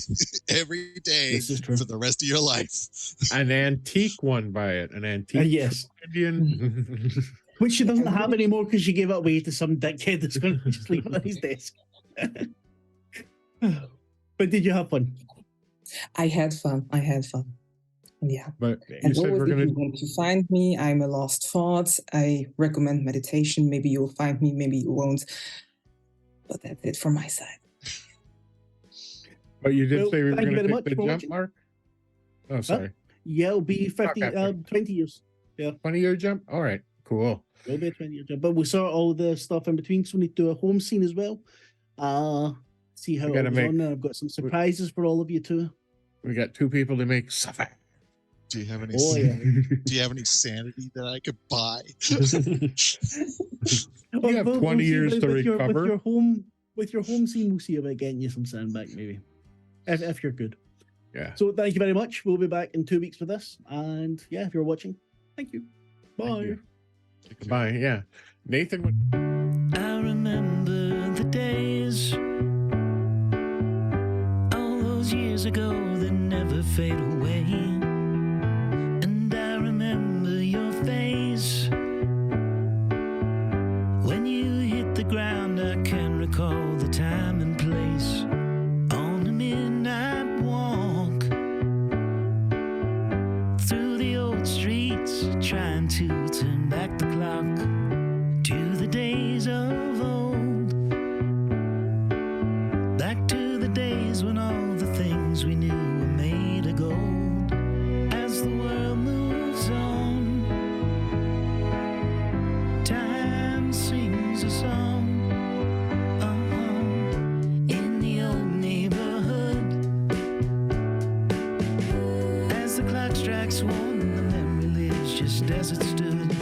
day This is true. for the rest of your life. An antique one by it. An antique yes. Indian. Which she doesn't have anymore because she gave it away to some dickhead that's going to just leave it on his desk. But did you have fun? I had fun. Yeah. But And you said always, we're if gonna you want to find me, I'm a lost thought. I recommend meditation. Maybe you'll find me, maybe you won't. But that's it from my side. But you did Well, say we were thank you going to very take the much for jump, watching. Mark? Oh, sorry. Yeah, it'll be 50, after. 20 years. 20-year jump? All right, cool. It'll be a 20-year jump. But we'll sort all the stuff in between, so we need to do a home scene as well. See how We it gotta goes on. I've got some surprises for all of you too. We got 2 people to make suffer. Do you have any? Oh, yeah. Do you have any sanity that I could buy? You have 20 see years to recover. With your home scene, we'll see about getting you some sandbag, maybe. If you're good. Yeah. So thank you very much. We'll be back in 2 weeks for this. And yeah, if you're watching, thank you. Bye. Thank you. Bye. Yeah. Nathan would. I remember the days, all those years ago that never fade away. And I remember your face when you hit the ground. I can recall the time and place on a midnight walk through the old streets, trying to turn back the clock to the days of old, back to the days when all the things we knew were made of gold. As the world moves on, time sings a song in the old neighborhood. As the clock strikes 1, the memory lives just as it stood.